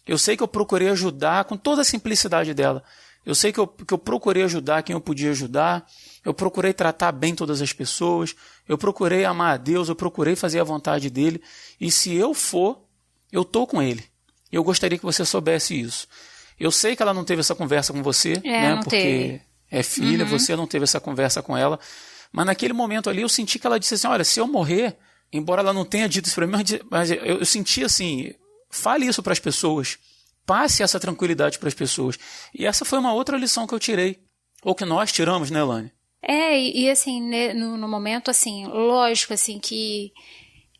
Eu sei que eu procurei ajudar com toda a simplicidade dela. Eu sei que eu procurei ajudar quem eu podia ajudar, eu procurei tratar bem todas as pessoas, eu procurei amar a Deus, eu procurei fazer a vontade dele, e se eu for, eu estou com ele. Eu gostaria que você soubesse isso. Eu sei que ela não teve essa conversa com você, né? Porque teve. É filha, você não teve essa conversa com ela, mas naquele momento ali eu senti que ela disse assim, olha, se eu morrer, embora ela não tenha dito isso para mim, mas eu senti assim, fale isso para as pessoas. Passe essa tranquilidade para as pessoas. E essa foi uma outra lição que eu tirei. Ou que nós tiramos, né, Elaine? E assim, no momento, assim, lógico, assim, que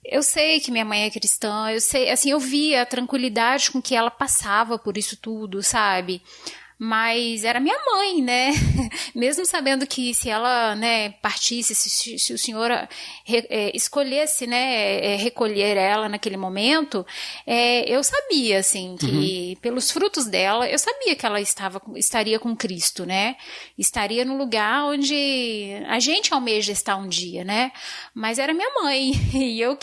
eu sei que minha mãe é cristã, eu sei, assim, eu via a tranquilidade com que ela passava por isso tudo, sabe? Mas era minha mãe, né? Mesmo sabendo que se ela, né, partisse, se o senhor escolhesse, né, recolher ela naquele momento, eu sabia, assim, que pelos frutos dela, eu sabia que ela estaria com Cristo, né? Estaria no lugar onde a gente almeja estar um dia, né? Mas era minha mãe e eu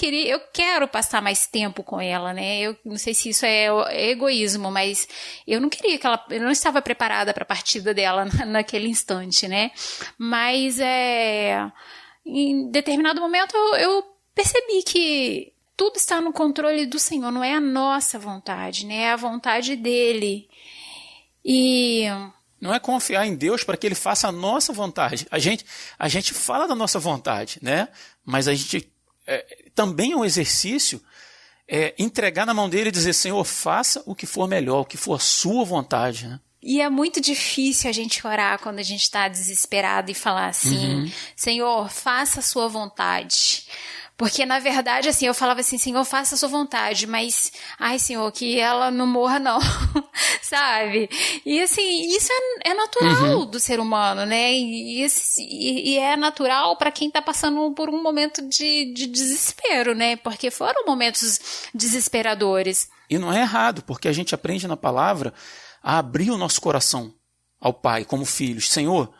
quero passar mais tempo com ela, né? Eu não sei se isso é egoísmo, mas eu não queria que eu não estava preparada para a partida dela naquele instante, né? Mas em determinado momento eu percebi que tudo está no controle do Senhor, não é a nossa vontade, né? É a vontade dele. E não é confiar em Deus para que Ele faça a nossa vontade. A gente fala da nossa vontade, né? Mas a gente também é um exercício entregar na mão dele e dizer, Senhor, faça o que for melhor, o que for a sua vontade, né? E é muito difícil a gente orar quando a gente está desesperado e falar assim, Senhor, faça a sua vontade. Porque, na verdade, assim, eu falava assim, Senhor, faça a sua vontade, mas, ai, Senhor, que ela não morra, não, sabe? E, assim, isso é natural do ser humano, né? E é natural para quem está passando por um momento de desespero, né? Porque foram momentos desesperadores. E não é errado, porque a gente aprende na palavra a abrir o nosso coração ao Pai como filhos. Senhor,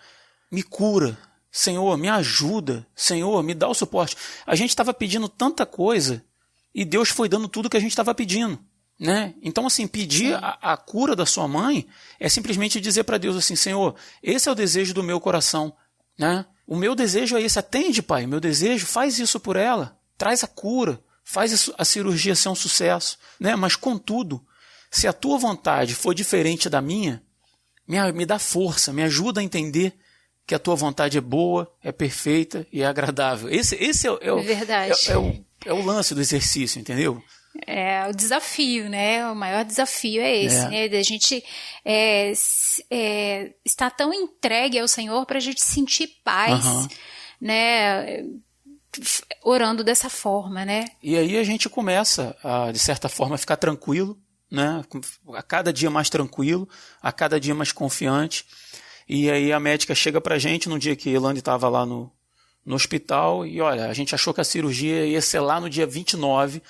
me cura. Senhor, me ajuda. Senhor, me dá o suporte. A gente estava pedindo tanta coisa e Deus foi dando tudo que a gente estava pedindo, né? Então, assim, pedir a cura da sua mãe é simplesmente dizer para Deus assim, Senhor, esse é o desejo do meu coração, né? O meu desejo é esse. Atende, Pai. O meu desejo, faz isso por ela. Traz a cura. Faz a cirurgia ser um sucesso, né? Mas, contudo, se a tua vontade for diferente da minha, me dá força, me ajuda a entender que a tua vontade é boa, é perfeita e é agradável. Esse Verdade. É o lance do exercício, entendeu? É o desafio, né? O maior desafio é esse, né? Da gente estar tão entregue ao Senhor para a gente sentir paz, né? Orando dessa forma, né? E aí a gente começa, de certa forma, a ficar tranquilo, né? A cada dia mais tranquilo, a cada dia mais confiante. E aí a médica chega pra gente no dia que a Elaine estava lá no hospital e olha, a gente achou que a cirurgia ia ser lá no dia 29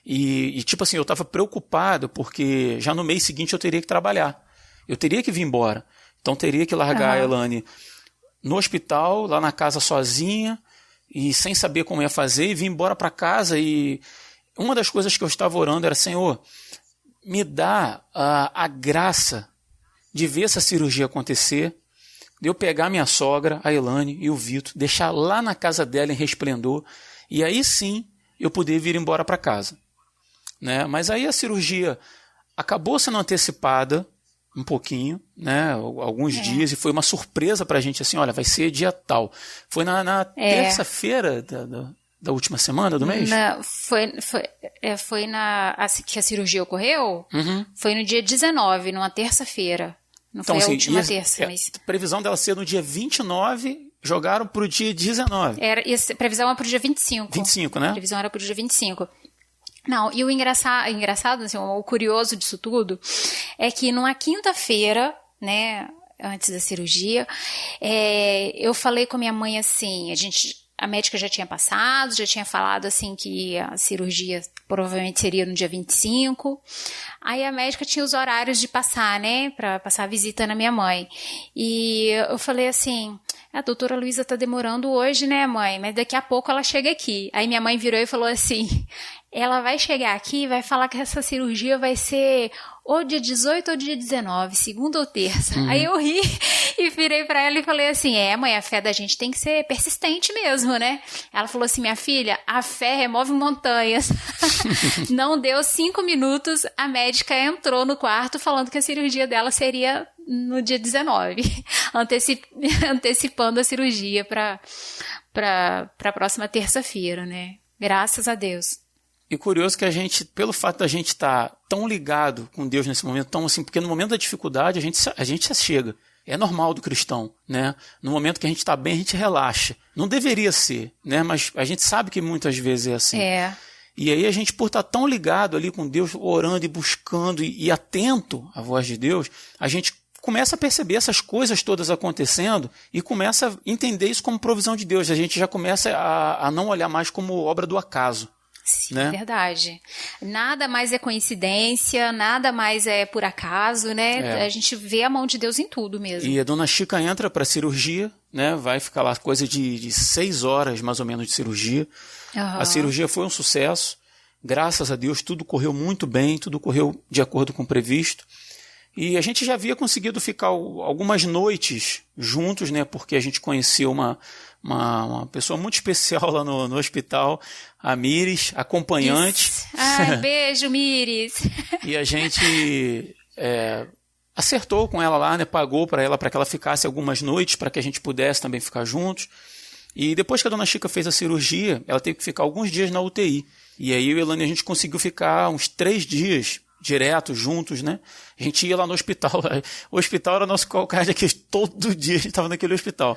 e tipo assim, eu estava preocupado porque já no mês seguinte eu teria que trabalhar. Eu teria que vir embora. Então teria que largar a Elaine no hospital, lá na casa sozinha e sem saber como ia fazer e vir embora para casa. E uma das coisas que eu estava orando era, Senhor, me dá a graça de ver essa cirurgia acontecer, de eu pegar minha sogra, a Elaine e o Vitor, deixar lá na casa dela em Resplendor, e aí sim eu poder vir embora para casa. Né? Mas aí a cirurgia acabou sendo antecipada um pouquinho, né? Alguns dias, e foi uma surpresa para a gente, assim, olha, vai ser dia tal. Foi na terça-feira da última semana do mês? Foi que a cirurgia ocorreu? Foi no dia 19, numa terça-feira. Não então, foi a última terça, mas... A previsão dela ser no dia 29, jogaram para o dia 19. A previsão era para o dia 25. 25, né? A previsão era para o dia 25. Não, e o engraçado, assim, o curioso disso tudo, é que numa quinta-feira, né, antes da cirurgia, eu falei com a minha mãe assim, a médica já tinha passado, já tinha falado assim que a cirurgia provavelmente seria no dia 25. Aí a médica tinha os horários de passar, né, para passar a visita na minha mãe. E eu falei assim, a doutora Luísa tá demorando hoje, né, mãe? Mas daqui a pouco ela chega aqui. Aí minha mãe virou e falou assim, ela vai chegar aqui e vai falar que essa cirurgia vai ser ou dia 18 ou dia 19, segunda ou terça. Aí eu ri e virei pra ela e falei assim, mãe, a fé da gente tem que ser persistente mesmo, né? Ela falou assim, minha filha, a fé remove montanhas. Não deu 5 minutos, a médica entrou no quarto falando que a cirurgia dela seria no dia 19, antecipando a cirurgia para a próxima terça-feira, né? Graças a Deus. E curioso que a gente, pelo fato da gente estar tão ligado com Deus nesse momento, tão assim, porque no momento da dificuldade a gente se achega. É normal do cristão, né? No momento que a gente está bem, a gente relaxa. Não deveria ser, né? Mas a gente sabe que muitas vezes é assim. E aí a gente, por estar tão ligado ali com Deus, orando e buscando e atento à voz de Deus, a gente começa a perceber essas coisas todas acontecendo e começa a entender isso como provisão de Deus. A gente já começa a não olhar mais como obra do acaso. Sim, né? Verdade. Nada mais é coincidência, nada mais é por acaso, né? A gente vê a mão de Deus em tudo mesmo. E a dona Chica entra para cirurgia, né? Vai ficar lá coisa de 6 horas mais ou menos de cirurgia. A cirurgia foi um sucesso. Graças a Deus tudo correu muito bem, tudo correu de acordo com o previsto. E a gente já havia conseguido ficar algumas noites juntos, né? Porque a gente conheceu uma pessoa muito especial lá no hospital, a Miris, acompanhante. Ai, beijo, Miris. E a gente acertou com ela lá, né? Pagou para ela que ela ficasse algumas noites para que a gente pudesse também ficar juntos. E depois que a dona Chica fez a cirurgia, ela teve que ficar alguns dias na UTI. E aí eu e a Elaine, a gente conseguiu ficar uns 3 dias direto, juntos, né? A gente ia lá no hospital. O hospital era nosso calcanhar de Aquiles. Todo dia a gente estava naquele hospital.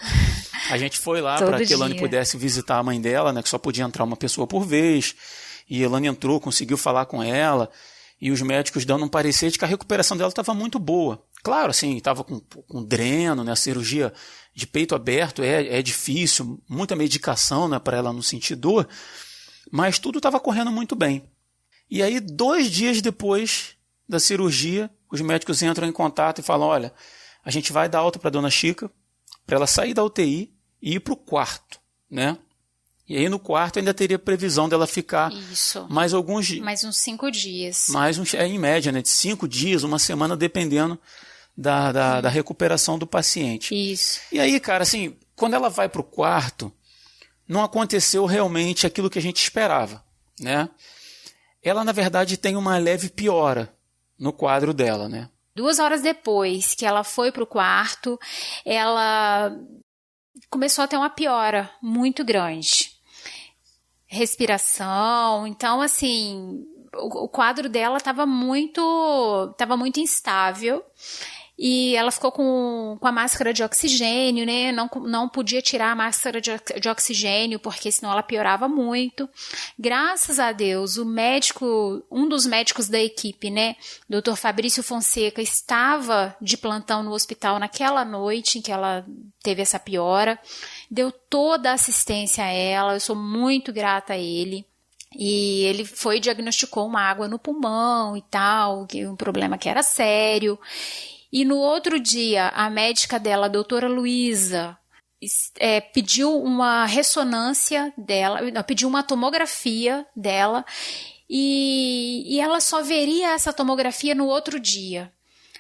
A gente foi lá para que a Elaine pudesse visitar a mãe dela, né? Que só podia entrar uma pessoa por vez. E a Elaine entrou, conseguiu falar com ela. E os médicos dando um parecer de que a recuperação dela estava muito boa. Claro, assim, estava com dreno, né? A cirurgia de peito aberto é difícil. Muita medicação, né? Para ela não sentir dor. Mas tudo estava correndo muito bem. E aí, 2 dias depois da cirurgia, os médicos entram em contato e falam, olha, a gente vai dar alta para a dona Chica, para ela sair da UTI e ir para o quarto, né? E aí no quarto ainda teria previsão dela ficar mais alguns dias. Mais uns 5 dias. Em média, né? De 5 dias, uma semana, dependendo da recuperação do paciente. Isso. E aí, cara, assim, quando ela vai para o quarto, não aconteceu realmente aquilo que a gente esperava, né? Ela, na verdade, tem uma leve piora, no quadro dela, né? 2 horas depois que ela foi pro quarto, ela começou a ter uma piora muito grande. Respiração, então assim, o quadro dela estava muito instável. E ela ficou com a máscara de oxigênio, né? Não podia tirar a máscara de oxigênio, porque senão ela piorava muito. Graças a Deus, um dos médicos da equipe, né? Dr. Fabrício Fonseca, estava de plantão no hospital naquela noite em que ela teve essa piora. Deu toda a assistência a ela, eu sou muito grata a ele. E ele diagnosticou uma água no pulmão e tal, um problema que era sério. E no outro dia, a médica dela, a doutora Luísa, pediu uma ressonância dela, pediu uma tomografia dela, e ela só veria essa tomografia no outro dia.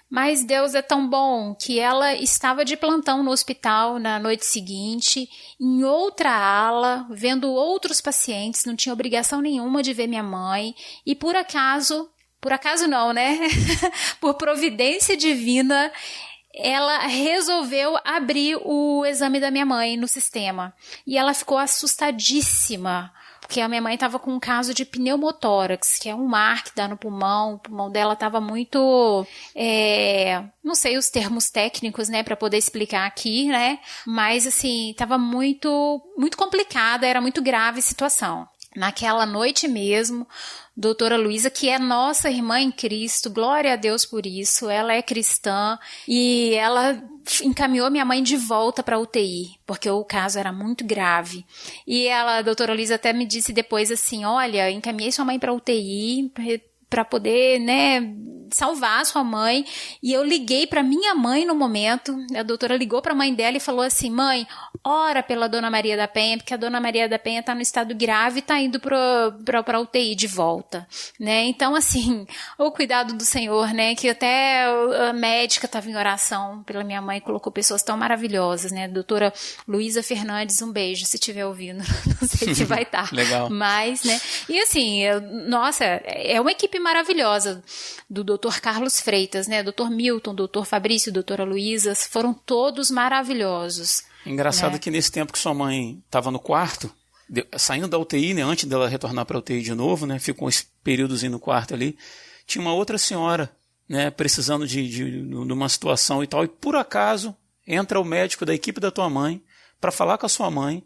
Mas Deus é tão bom que ela estava de plantão no hospital na noite seguinte, em outra ala, vendo outros pacientes, não tinha obrigação nenhuma de ver minha mãe, e por acaso não, né? Por providência divina, ela resolveu abrir o exame da minha mãe no sistema. E ela ficou assustadíssima, porque a minha mãe estava com um caso de pneumotórax, que é um mar que dá no pulmão. O pulmão dela estava muito... não sei os termos técnicos, né, para poder explicar aqui, né? Mas, assim, estava muito, muito complicada, era muito grave a situação. Naquela noite mesmo, doutora Luísa, que é nossa irmã em Cristo, glória a Deus por isso, ela é cristã, e ela encaminhou minha mãe de volta para a UTI, porque o caso era muito grave. E a doutora Luísa até me disse depois assim, olha, encaminhei sua mãe para a UTI para poder, né, salvar a sua mãe. E eu liguei para minha mãe no momento, a doutora ligou para a mãe dela e falou assim, mãe, ora pela Dona Maria da Penha, porque a Dona Maria da Penha está no estado grave e está indo para a UTI de volta, né? Então, assim, o cuidado do Senhor, né? Que até a médica estava em oração pela minha mãe, colocou pessoas tão maravilhosas, né? Doutora Luísa Fernandes, um beijo, se estiver ouvindo. Não sei se vai estar. Legal. Mas, né? E assim, nossa, é uma equipe maravilhosa do Dr. Carlos Freitas, né? Dr. Milton, Dr. Fabrício, doutora Luísa, foram todos maravilhosos. Engraçado que nesse tempo que sua mãe estava no quarto, saindo da UTI, né, antes dela retornar para a UTI de novo, né, ficou esse períodozinho no quarto ali, tinha uma outra senhora, né, precisando de uma situação e tal, e por acaso entra o médico da equipe da tua mãe para falar com a sua mãe,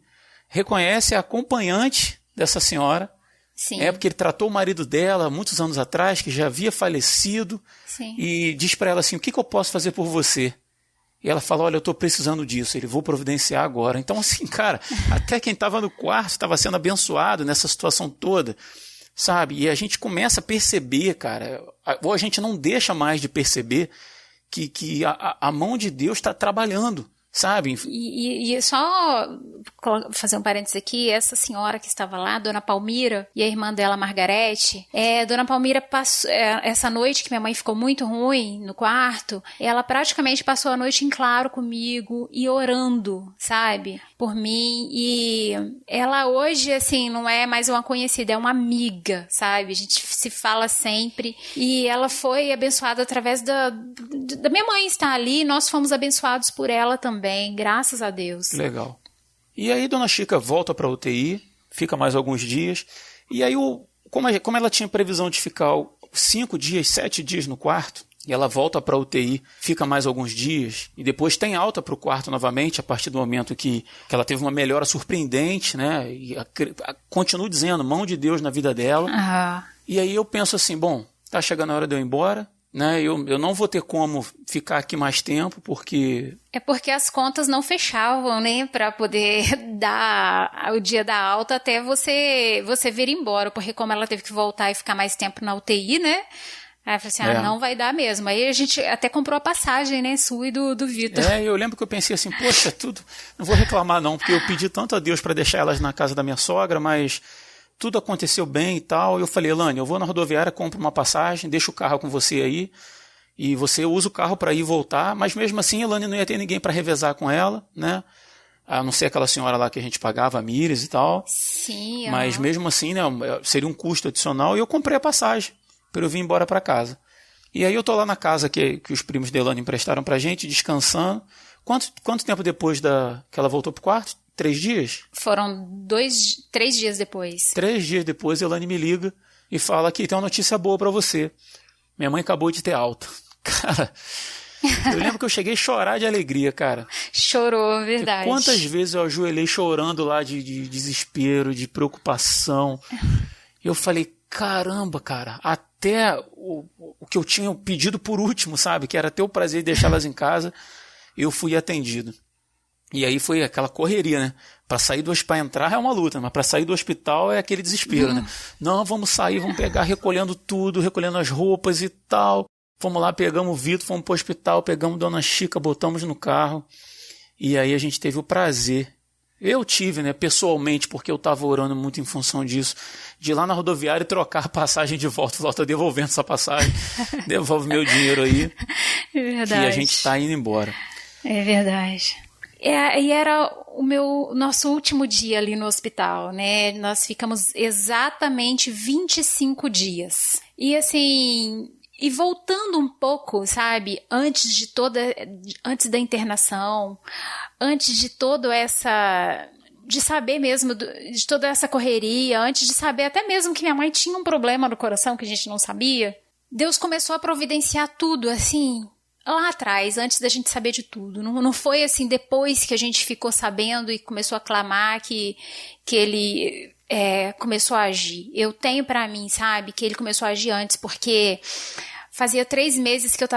reconhece a acompanhante dessa senhora. Sim. Porque ele tratou o marido dela muitos anos atrás, que já havia falecido. Sim. E diz para ela assim, o que eu posso fazer por você? E ela fala, olha, eu estou precisando disso, ele vou providenciar agora. Então, assim, cara, até quem estava no quarto estava sendo abençoado nessa situação toda, sabe? E a gente começa a perceber, cara, ou a gente não deixa mais de perceber que a mão de Deus está trabalhando, sabe? E só fazer um parênteses aqui, essa senhora que estava lá, Dona Palmira, e a irmã dela, Margarete, Dona Palmira passou, essa noite que minha mãe ficou muito ruim no quarto, ela praticamente passou a noite em claro comigo e orando, sabe? Por mim, e ela hoje, assim, não é mais uma conhecida, é uma amiga, sabe? A gente se fala sempre, e ela foi abençoada através da minha mãe estar ali, nós fomos abençoados por ela também, graças a Deus. Legal. E aí Dona Chica volta para a UTI, fica mais alguns dias, e aí como ela tinha previsão de ficar 5 dias, 7 dias no quarto, e ela volta para a UTI, fica mais alguns dias, e depois tem alta para o quarto novamente, a partir do momento que ela teve uma melhora surpreendente, né? E continuo dizendo, mão de Deus na vida dela. Ah. E aí eu penso assim, bom, tá chegando a hora de eu ir embora, né? Eu não vou ter como ficar aqui mais tempo, porque... É porque as contas não fechavam, né? Para poder dar o dia da alta até você vir embora, porque como ela teve que voltar e ficar mais tempo na UTI, né? Aí eu falei assim, não vai dar mesmo. Aí a gente até comprou a passagem, né, sua e do Vitor. Eu lembro que eu pensei assim, poxa, não vou reclamar não, porque eu pedi tanto a Deus para deixar elas na casa da minha sogra, mas tudo aconteceu bem e tal. Eu falei, Elane, eu vou na rodoviária, compro uma passagem, deixo o carro com você aí, e você usa o carro para ir e voltar, mas mesmo assim, Elane não ia ter ninguém para revezar com ela, né? A não ser aquela senhora lá que a gente pagava, a Mires e tal. Sim. Mas mesmo assim, né, seria um custo adicional, e eu comprei a passagem para eu vir embora para casa. E aí eu tô lá na casa que os primos da Elane emprestaram pra gente, descansando. Quanto tempo depois que ela voltou pro quarto? 3 dias? Foram 3 dias depois. 3 dias depois, a Elane me liga e fala que tem uma notícia boa pra você. Minha mãe acabou de ter alta. Cara, eu lembro que eu cheguei a chorar de alegria, cara. Chorou, verdade. Porque quantas vezes eu ajoelhei chorando lá de desespero, de preocupação. Eu falei, caramba, cara, até o que eu tinha pedido por último, sabe? Que era ter o prazer de deixá-las em casa, eu fui atendido. E aí foi aquela correria, né? Pra sair do hospital, pra entrar é uma luta, mas pra sair do hospital é aquele desespero, né? Não, vamos sair, vamos pegar, recolhendo tudo, recolhendo as roupas e tal. Fomos lá, pegamos o Vitor, fomos pro hospital, pegamos Dona Chica, botamos no carro. E aí a gente teve o prazer, eu tive, né, pessoalmente, porque eu tava orando muito em função disso, de ir lá na rodoviária e trocar a passagem de volta. Falei, tô devolvendo essa passagem, devolve meu dinheiro aí, É verdade. que a gente tá indo embora. É verdade. E era o nosso último dia ali no hospital, né? Nós ficamos exatamente 25 dias. E assim, e voltando um pouco, sabe? Antes da internação, antes de toda essa... de saber mesmo de toda essa correria, antes de saber até mesmo que minha mãe tinha um problema no coração que a gente não sabia, Deus começou a providenciar tudo, assim... lá atrás, antes da gente saber de tudo. Não foi assim depois que a gente ficou sabendo e começou a clamar que ele começou a agir. Eu tenho pra mim, sabe, que ele começou a agir antes, porque fazia 3 meses que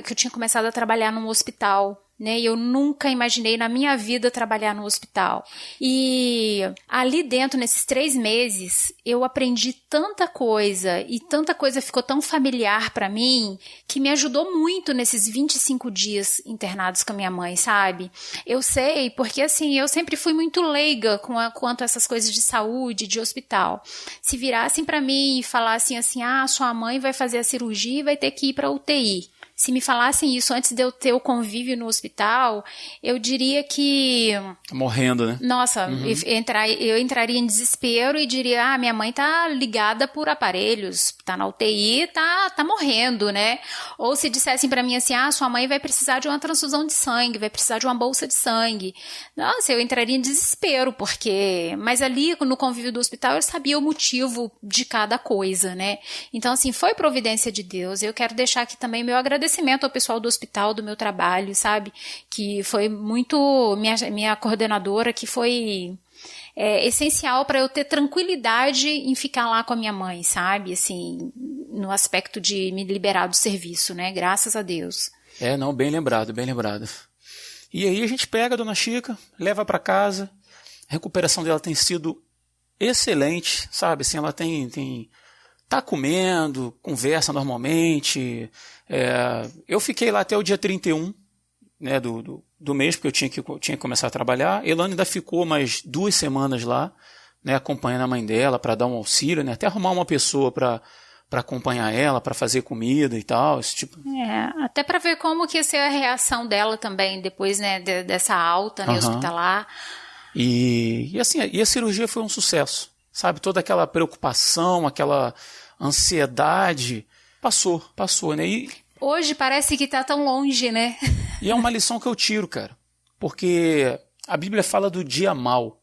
que eu tinha começado a trabalhar num hospital, né? E eu nunca imaginei na minha vida trabalhar no hospital. E ali dentro, nesses 3 meses, eu aprendi tanta coisa e tanta coisa ficou tão familiar pra mim que me ajudou muito nesses 25 dias internados com a minha mãe, sabe? Eu sei, porque assim, eu sempre fui muito leiga quanto a essas coisas de saúde, de hospital. Se virassem pra mim e falassem assim, sua mãe vai fazer a cirurgia e vai ter que ir pra UTI. Se me falassem isso antes de eu ter o convívio no hospital, eu diria que... morrendo, né? Nossa, eu entraria em desespero e diria, minha mãe tá ligada por aparelhos, tá na UTI, tá morrendo, né? Ou se dissessem pra mim assim, sua mãe vai precisar de uma transfusão de sangue, vai precisar de uma bolsa de sangue. Nossa, eu entraria em desespero, porque... Mas ali, no convívio do hospital, eu sabia o motivo de cada coisa, né? Então, assim, foi providência de Deus. Eu quero deixar aqui também meu agradecimento ao pessoal do hospital, do meu trabalho, sabe? Que foi muito... Minha coordenadora, que foi essencial para eu ter tranquilidade em ficar lá com a minha mãe, sabe? Assim, no aspecto de me liberar do serviço, né? Graças a Deus. Não, bem lembrado, bem lembrado. E aí a gente pega a Dona Chica, leva para casa, a recuperação dela tem sido excelente, sabe? Assim, ela tá comendo, conversa normalmente. Eu fiquei lá até o dia 31, né, do mês, porque eu tinha que começar a trabalhar. Elane ainda ficou mais 2 semanas lá, né, acompanhando a mãe dela para dar um auxílio, né, até arrumar uma pessoa para acompanhar ela, para fazer comida e tal, esse tipo. Até para ver como que ia ser a reação dela também depois, né, dessa alta, né, hospitalar. E assim, a cirurgia foi um sucesso, sabe? Toda aquela preocupação, aquela ansiedade passou, né? E hoje parece que tá tão longe, né? E é uma lição que eu tiro, cara. Porque a Bíblia fala do dia mau.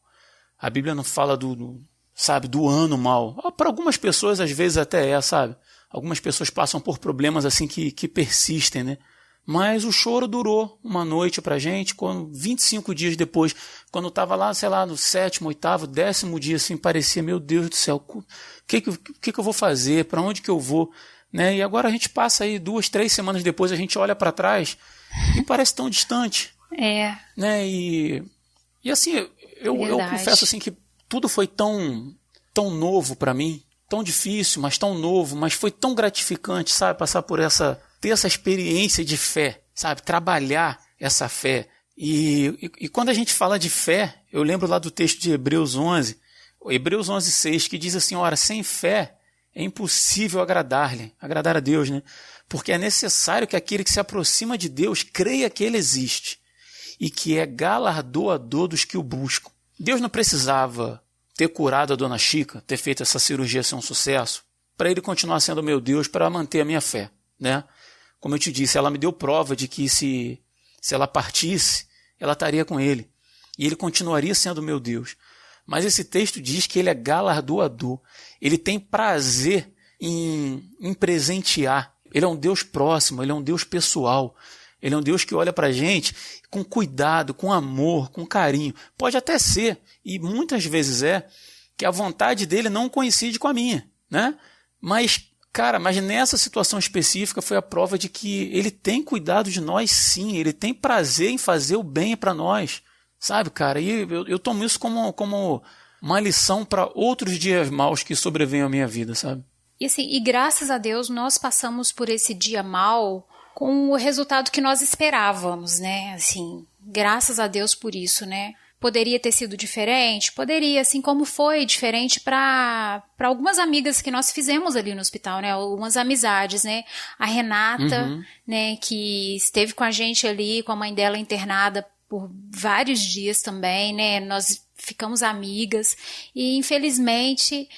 A Bíblia não fala do ano mau. Para algumas pessoas, às vezes, até sabe? Algumas pessoas passam por problemas assim que persistem, né? Mas o choro durou uma noite pra gente, quando 25 dias depois, quando eu tava lá, sei lá, no 7º, 8º, 10º dia, assim, parecia, meu Deus do céu, o que eu vou fazer? Para onde que eu vou? Né? E agora a gente passa aí 2, 3 semanas depois, a gente olha para trás e parece tão distante. Né? E assim, eu confesso assim que tudo foi tão novo para mim, tão difícil, mas tão novo, mas foi tão gratificante, sabe? Passar por ter essa experiência de fé, sabe? Trabalhar essa fé. E quando a gente fala de fé, eu lembro lá do texto de Hebreus 11, Hebreus 11:6, que diz assim, ora, sem fé é impossível agradar a Deus, né? Porque é necessário que aquele que se aproxima de Deus creia que Ele existe e que é galardoador dos que o buscam. Deus não precisava ter curado a Dona Chica, ter feito essa cirurgia ser um sucesso, para Ele continuar sendo meu Deus, para manter a minha fé. né? Como eu te disse, ela me deu prova de que se ela partisse, ela estaria com ele. E ele continuaria sendo meu Deus. Mas esse texto diz que ele é galardoador. Ele tem prazer em presentear. Ele é um Deus próximo, ele é um Deus pessoal. Ele é um Deus que olha para a gente com cuidado, com amor, com carinho. Pode até ser, e muitas vezes que a vontade dele não coincide com a minha, né? Mas nessa situação específica foi a prova de que ele tem cuidado de nós, sim. Ele tem prazer em fazer o bem para nós. Sabe, cara? E eu tomo isso como uma lição para outros dias maus que sobrevêm à minha vida, sabe? E assim, e graças a Deus nós passamos por esse dia mau com o resultado que nós esperávamos, né? Assim, graças a Deus por isso, né? Poderia ter sido diferente? Poderia, assim como foi diferente para algumas amigas que nós fizemos ali no hospital, né? Algumas amizades, né? A Renata, né? Que esteve com a gente ali, com a mãe dela internada por vários dias também, né? Nós ficamos amigas e, infelizmente,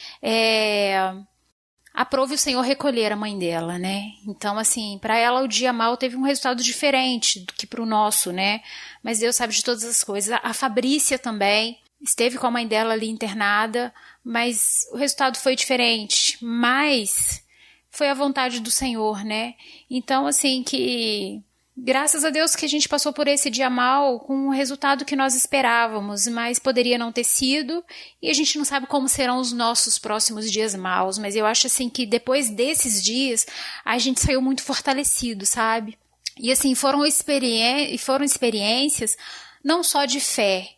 aprove o Senhor recolher a mãe dela, né? Então, assim, para ela o dia mau teve um resultado diferente do que para o nosso, né? Mas Deus sabe de todas as coisas. A Fabrícia também esteve com a mãe dela ali internada, mas o resultado foi diferente. Mas foi a vontade do Senhor, né? Então, assim, que graças a Deus que a gente passou por esse dia mau com o resultado que nós esperávamos, mas poderia não ter sido, e a gente não sabe como serão os nossos próximos dias maus, mas eu acho assim que depois desses dias a gente saiu muito fortalecido, sabe? E assim, foram experiências não só de fé,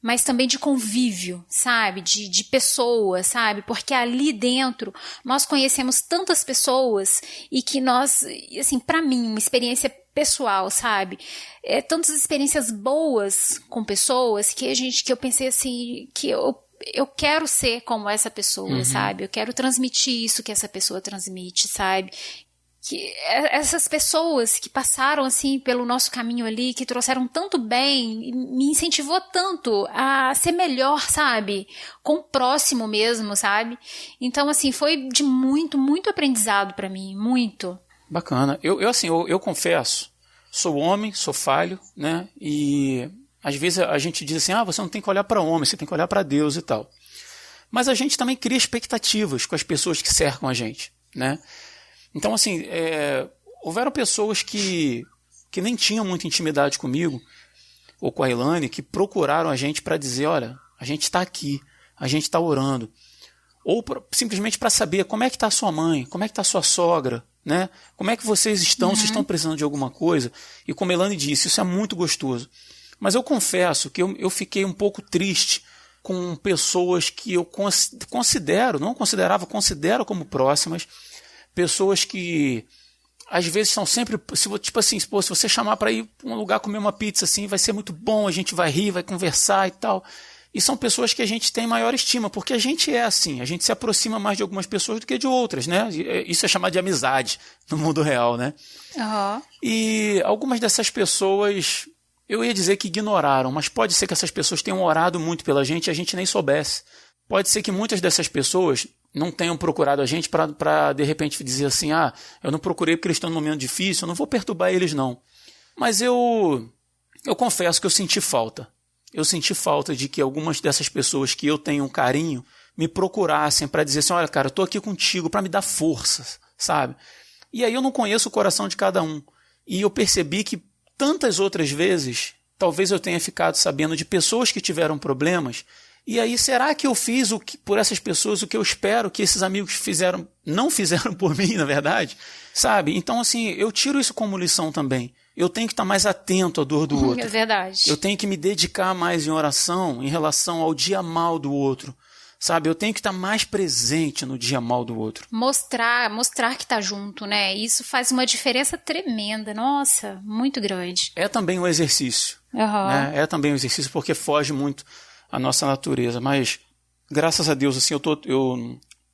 mas também de convívio, sabe? De pessoas, sabe? Porque ali dentro nós conhecemos tantas pessoas e que nós, assim, para mim, uma experiência pessoal, sabe? Tantas experiências boas com pessoas que eu pensei assim, que eu quero ser como essa pessoa, sabe? Eu quero transmitir isso que essa pessoa transmite, sabe? Que essas pessoas que passaram assim pelo nosso caminho ali, que trouxeram tanto bem, me incentivou tanto a ser melhor, sabe? Com o próximo mesmo, sabe? Então, assim, foi de muito, muito aprendizado pra mim, muito. Bacana. Eu confesso, sou homem, sou falho, né? E às vezes a gente diz assim, você não tem que olhar para homem, você tem que olhar para Deus e tal. Mas a gente também cria expectativas com as pessoas que cercam a gente, né? Então, assim, houveram pessoas que nem tinham muita intimidade comigo, ou com a Ilane, que procuraram a gente para dizer, olha, a gente está aqui, a gente está orando. Ou simplesmente para saber como é que está a sua mãe, como é que está a sua sogra, né? Como é que vocês estão, vocês estão precisando de alguma coisa. E como a Ilane disse, isso é muito gostoso. Mas eu confesso que eu fiquei um pouco triste com pessoas que eu considero como próximas, pessoas que às vezes são sempre, tipo assim, se você chamar para ir para um lugar comer uma pizza assim, vai ser muito bom, a gente vai rir, vai conversar e tal. E são pessoas que a gente tem maior estima, porque a gente é assim, a gente se aproxima mais de algumas pessoas do que de outras, né? Isso é chamado de amizade no mundo real, né? E algumas dessas pessoas, eu ia dizer que ignoraram, mas pode ser que essas pessoas tenham orado muito pela gente e a gente nem soubesse. Pode ser que muitas dessas pessoas não tenham procurado a gente para de repente dizer assim, eu não procurei porque eles estão num momento difícil, eu não vou perturbar eles não. Mas eu confesso que eu senti falta. Eu senti falta de que algumas dessas pessoas que eu tenho um carinho me procurassem para dizer assim, olha cara, eu estou aqui contigo para me dar força, sabe? E aí eu não conheço o coração de cada um. E eu percebi que tantas outras vezes, talvez eu tenha ficado sabendo de pessoas que tiveram problemas. E aí, será que eu fiz por essas pessoas o que eu espero que esses amigos não fizeram por mim, na verdade? Sabe? Então, assim, eu tiro isso como lição também. Eu tenho que estar mais atento à dor do outro. É verdade. Eu tenho que me dedicar mais em oração em relação ao dia mal do outro. Sabe? Eu tenho que estar mais presente no dia mal do outro. Mostrar que tá junto, né? Isso faz uma diferença tremenda. Nossa, muito grande. É também um exercício. Né? É também um exercício porque foge muito a nossa natureza, mas graças a Deus assim, eu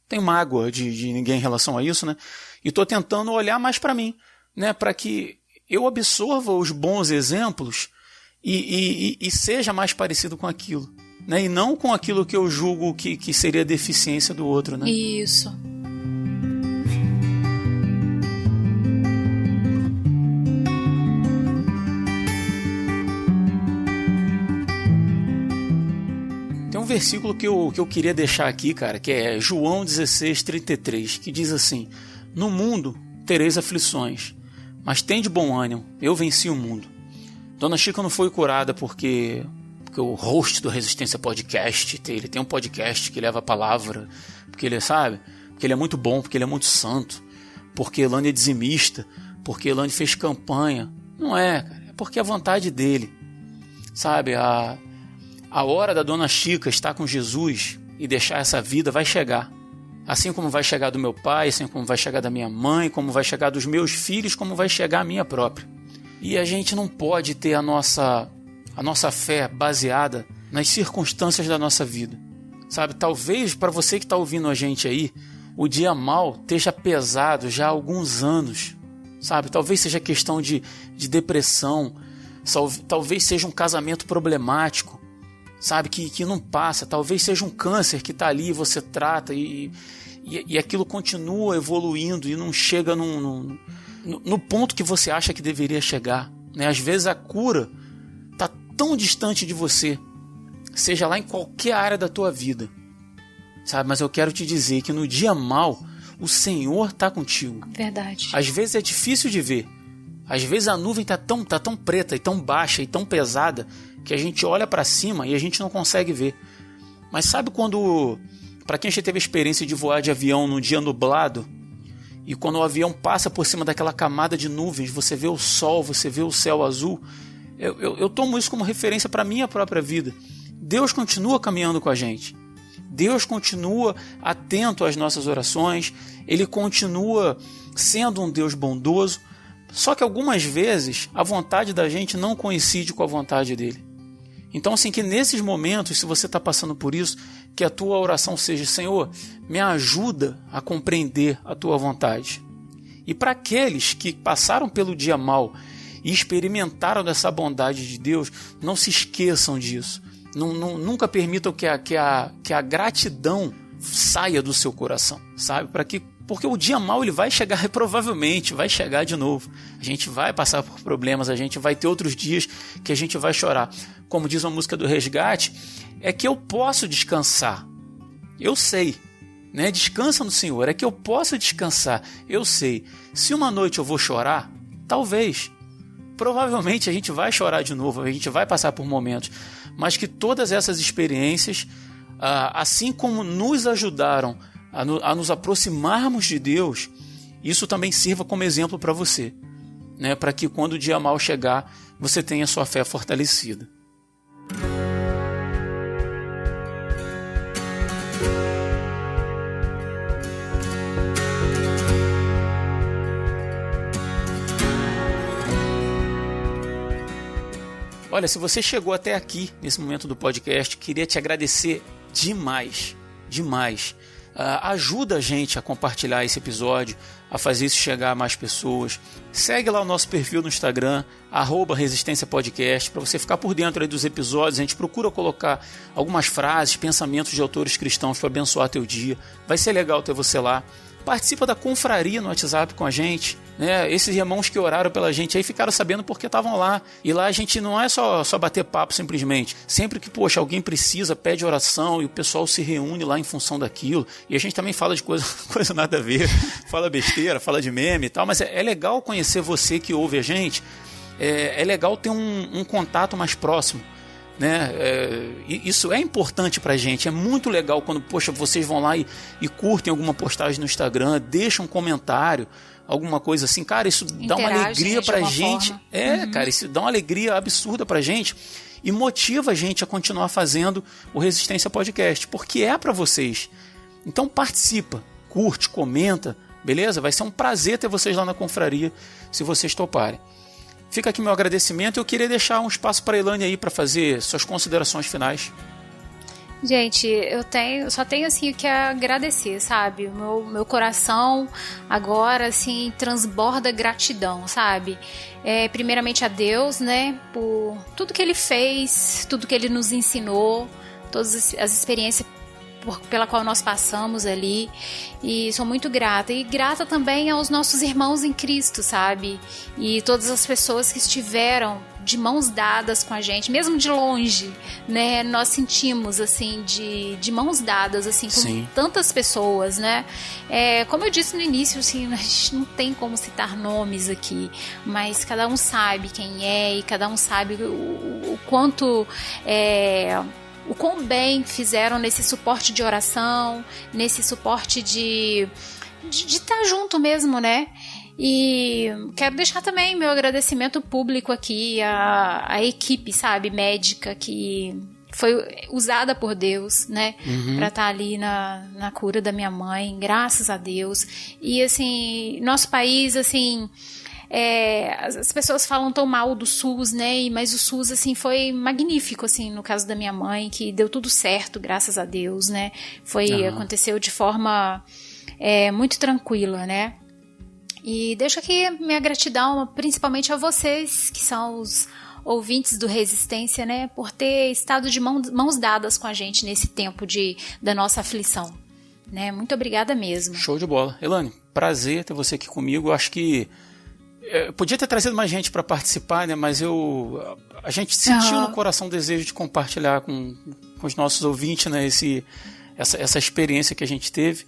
tenho mágoa de ninguém em relação a isso, né? E estou tentando olhar mais para mim, né? Para que eu absorva os bons exemplos e seja mais parecido com aquilo, né? E não com aquilo que eu julgo que seria deficiência do outro, né? Isso. Tem um versículo que eu queria deixar aqui, cara, que é João 16:33, que diz assim: no mundo tereis aflições, mas tende bom ânimo, eu venci o mundo. Dona Chica não foi curada porque o host do Resistência Podcast, ele tem um podcast que leva a palavra, porque ele sabe, porque ele é muito bom, porque ele é muito santo, porque Elane é dizimista, porque Elane fez campanha. Não é, cara, é porque é a vontade dele, sabe? A hora da Dona Chica estar com Jesus e deixar essa vida vai chegar. Assim como vai chegar do meu pai, assim como vai chegar da minha mãe, como vai chegar dos meus filhos, como vai chegar a minha própria. E a gente não pode ter a nossa fé baseada nas circunstâncias da nossa vida. Sabe, talvez para você que está ouvindo a gente aí, o dia mal esteja pesado já há alguns anos. Sabe, talvez seja questão de depressão, talvez seja um casamento problemático, sabe, que não passa, talvez seja um câncer que está ali e você trata e aquilo continua evoluindo e não chega no ponto que você acha que deveria chegar, né? Às vezes a cura está tão distante de você, seja lá em qualquer área da tua vida, sabe? Mas eu quero te dizer que no dia mal, o Senhor está contigo. Verdade. Às vezes é difícil de ver, às vezes a nuvem está tão preta e tão baixa e tão pesada que a gente olha para cima e a gente não consegue ver. Mas sabe quando, para quem já teve a experiência de voar de avião num dia nublado, e quando o avião passa por cima daquela camada de nuvens, você vê o sol, você vê o céu azul, eu tomo isso como referência para a minha própria vida. Deus continua caminhando com a gente. Deus continua atento às nossas orações, Ele continua sendo um Deus bondoso, só que algumas vezes a vontade da gente não coincide com a vontade dele. Então, assim, que nesses momentos, se você está passando por isso, que a tua oração seja: Senhor, me ajuda a compreender a tua vontade. E para aqueles que passaram pelo dia mal e experimentaram dessa bondade de Deus, não se esqueçam disso. Nunca permitam que a gratidão saia do seu coração, sabe? Porque o dia mal ele vai chegar, provavelmente vai chegar de novo. A gente vai passar por problemas, a gente vai ter outros dias que a gente vai chorar. Como diz uma música do Resgate, é que eu posso descansar. Eu sei, né? Descansa no Senhor, é que eu posso descansar. Eu sei. Se uma noite eu vou chorar, talvez. Provavelmente a gente vai chorar de novo, a gente vai passar por momentos. Mas que todas essas experiências, assim como nos ajudaram a nos aproximarmos de Deus, isso também sirva como exemplo para você, né? Para que quando o dia mal chegar, você tenha sua fé fortalecida. Olha, se você chegou até aqui, nesse momento do podcast, queria te agradecer demais, demais. Ajuda a gente a compartilhar esse episódio, a fazer isso chegar a mais pessoas. Segue lá o nosso perfil no Instagram, @resistênciapodcast, para você ficar por dentro aí dos episódios. A gente procura colocar algumas frases, pensamentos de autores cristãos para abençoar teu dia. Vai ser legal ter você lá. Participa da confraria no WhatsApp com a gente, né? Esses irmãos que oraram pela gente aí ficaram sabendo porque estavam lá. E lá a gente não é só bater papo simplesmente. Sempre que, alguém precisa, pede oração e o pessoal se reúne lá em função daquilo. E a gente também fala de coisa nada a ver. Fala besteira, fala de meme e tal. Mas é legal conhecer você que ouve a gente. É legal ter um contato mais próximo, né? Isso é importante pra gente. É muito legal quando vocês vão lá e curtem alguma postagem no Instagram, deixam um comentário, alguma coisa assim, cara, isso dá uma alegria pra gente. Cara, isso dá uma alegria absurda pra gente e motiva a gente a continuar fazendo o Resistência Podcast, porque é pra vocês. Então participa, curte, comenta, beleza? Vai ser um prazer ter vocês lá na confraria, se vocês toparem. Fica aqui meu agradecimento e eu queria deixar um espaço para a Elane aí para fazer suas considerações finais. Gente, só tenho assim o que agradecer, sabe? O meu coração agora assim transborda gratidão, sabe? Primeiramente a Deus, né? Por tudo que Ele fez, tudo que Ele nos ensinou, todas as experiências pela qual nós passamos ali, e sou muito grata, e grata também aos nossos irmãos em Cristo, sabe, e todas as pessoas que estiveram de mãos dadas com a gente, mesmo de longe, né? Nós sentimos, assim, de mãos dadas, assim, com Sim. tantas pessoas, né? Como eu disse no início, assim, a gente não tem como citar nomes aqui, mas cada um sabe quem é e cada um sabe o quanto... o quão bem fizeram nesse suporte de oração, nesse suporte de estar junto mesmo, né? E quero deixar também meu agradecimento público aqui à equipe, sabe, médica, que foi usada por Deus, né, para estar ali na cura da minha mãe, graças a Deus. E, assim, nosso país, assim, as pessoas falam tão mal do SUS, né, mas o SUS, assim, foi magnífico, assim, no caso da minha mãe, que deu tudo certo, graças a Deus, né, aconteceu de forma muito tranquila, né. E deixo aqui minha gratidão, principalmente a vocês, que são os ouvintes do Resistência, né, por ter estado de mãos dadas com a gente nesse tempo da nossa aflição, né, muito obrigada mesmo. Show de bola. Elaine, prazer ter você aqui comigo. Acho que podia ter trazido mais gente para participar, né, mas a gente sentiu no coração o desejo de compartilhar com os nossos ouvintes, né, essa experiência que a gente teve,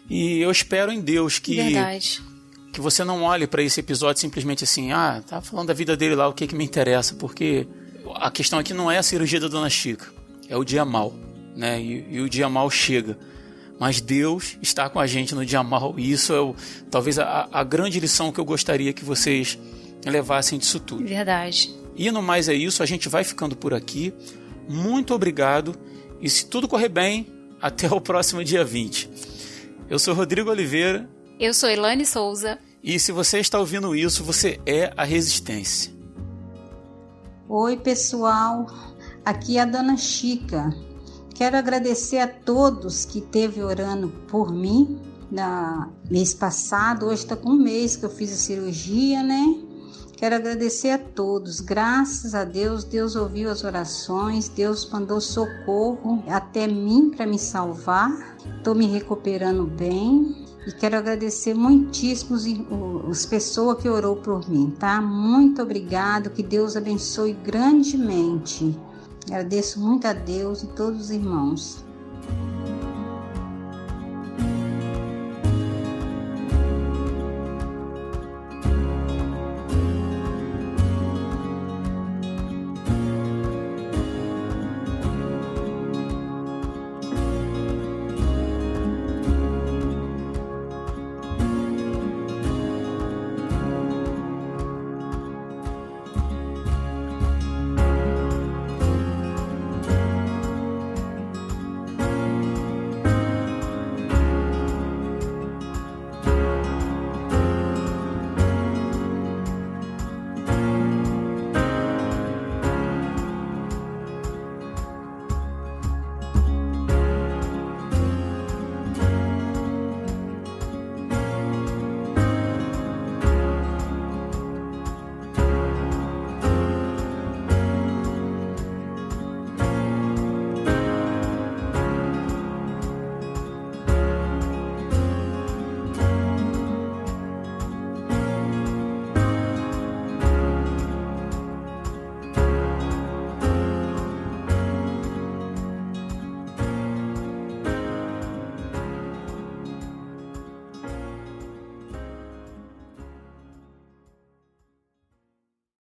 e eu espero em Deus que... Verdade. Que você não olhe para esse episódio simplesmente assim, tá falando da vida dele lá, o que me interessa, porque a questão aqui não é a cirurgia da Dona Chica, é o dia mal, né? E o dia mal chega, mas Deus está com a gente no dia mal, e isso é talvez a grande lição que eu gostaria que vocês levassem disso tudo. Verdade. E no mais é isso, a gente vai ficando por aqui, muito obrigado, e se tudo correr bem, até o próximo dia 20. Eu sou Rodrigo Oliveira. Eu sou Elaine Souza. E se você está ouvindo isso, você é a Resistência. Oi, pessoal. Aqui é a Dona Chica. Quero agradecer a todos que esteve orando por mim no mês passado. Hoje está com um mês que eu fiz a cirurgia, né? Quero agradecer a todos. Graças a Deus, Deus ouviu as orações, Deus mandou socorro até mim para me salvar. Estou me recuperando bem. E quero agradecer muitíssimo as pessoas que orou por mim, tá? Muito obrigado, que Deus abençoe grandemente. Agradeço muito a Deus e todos os irmãos.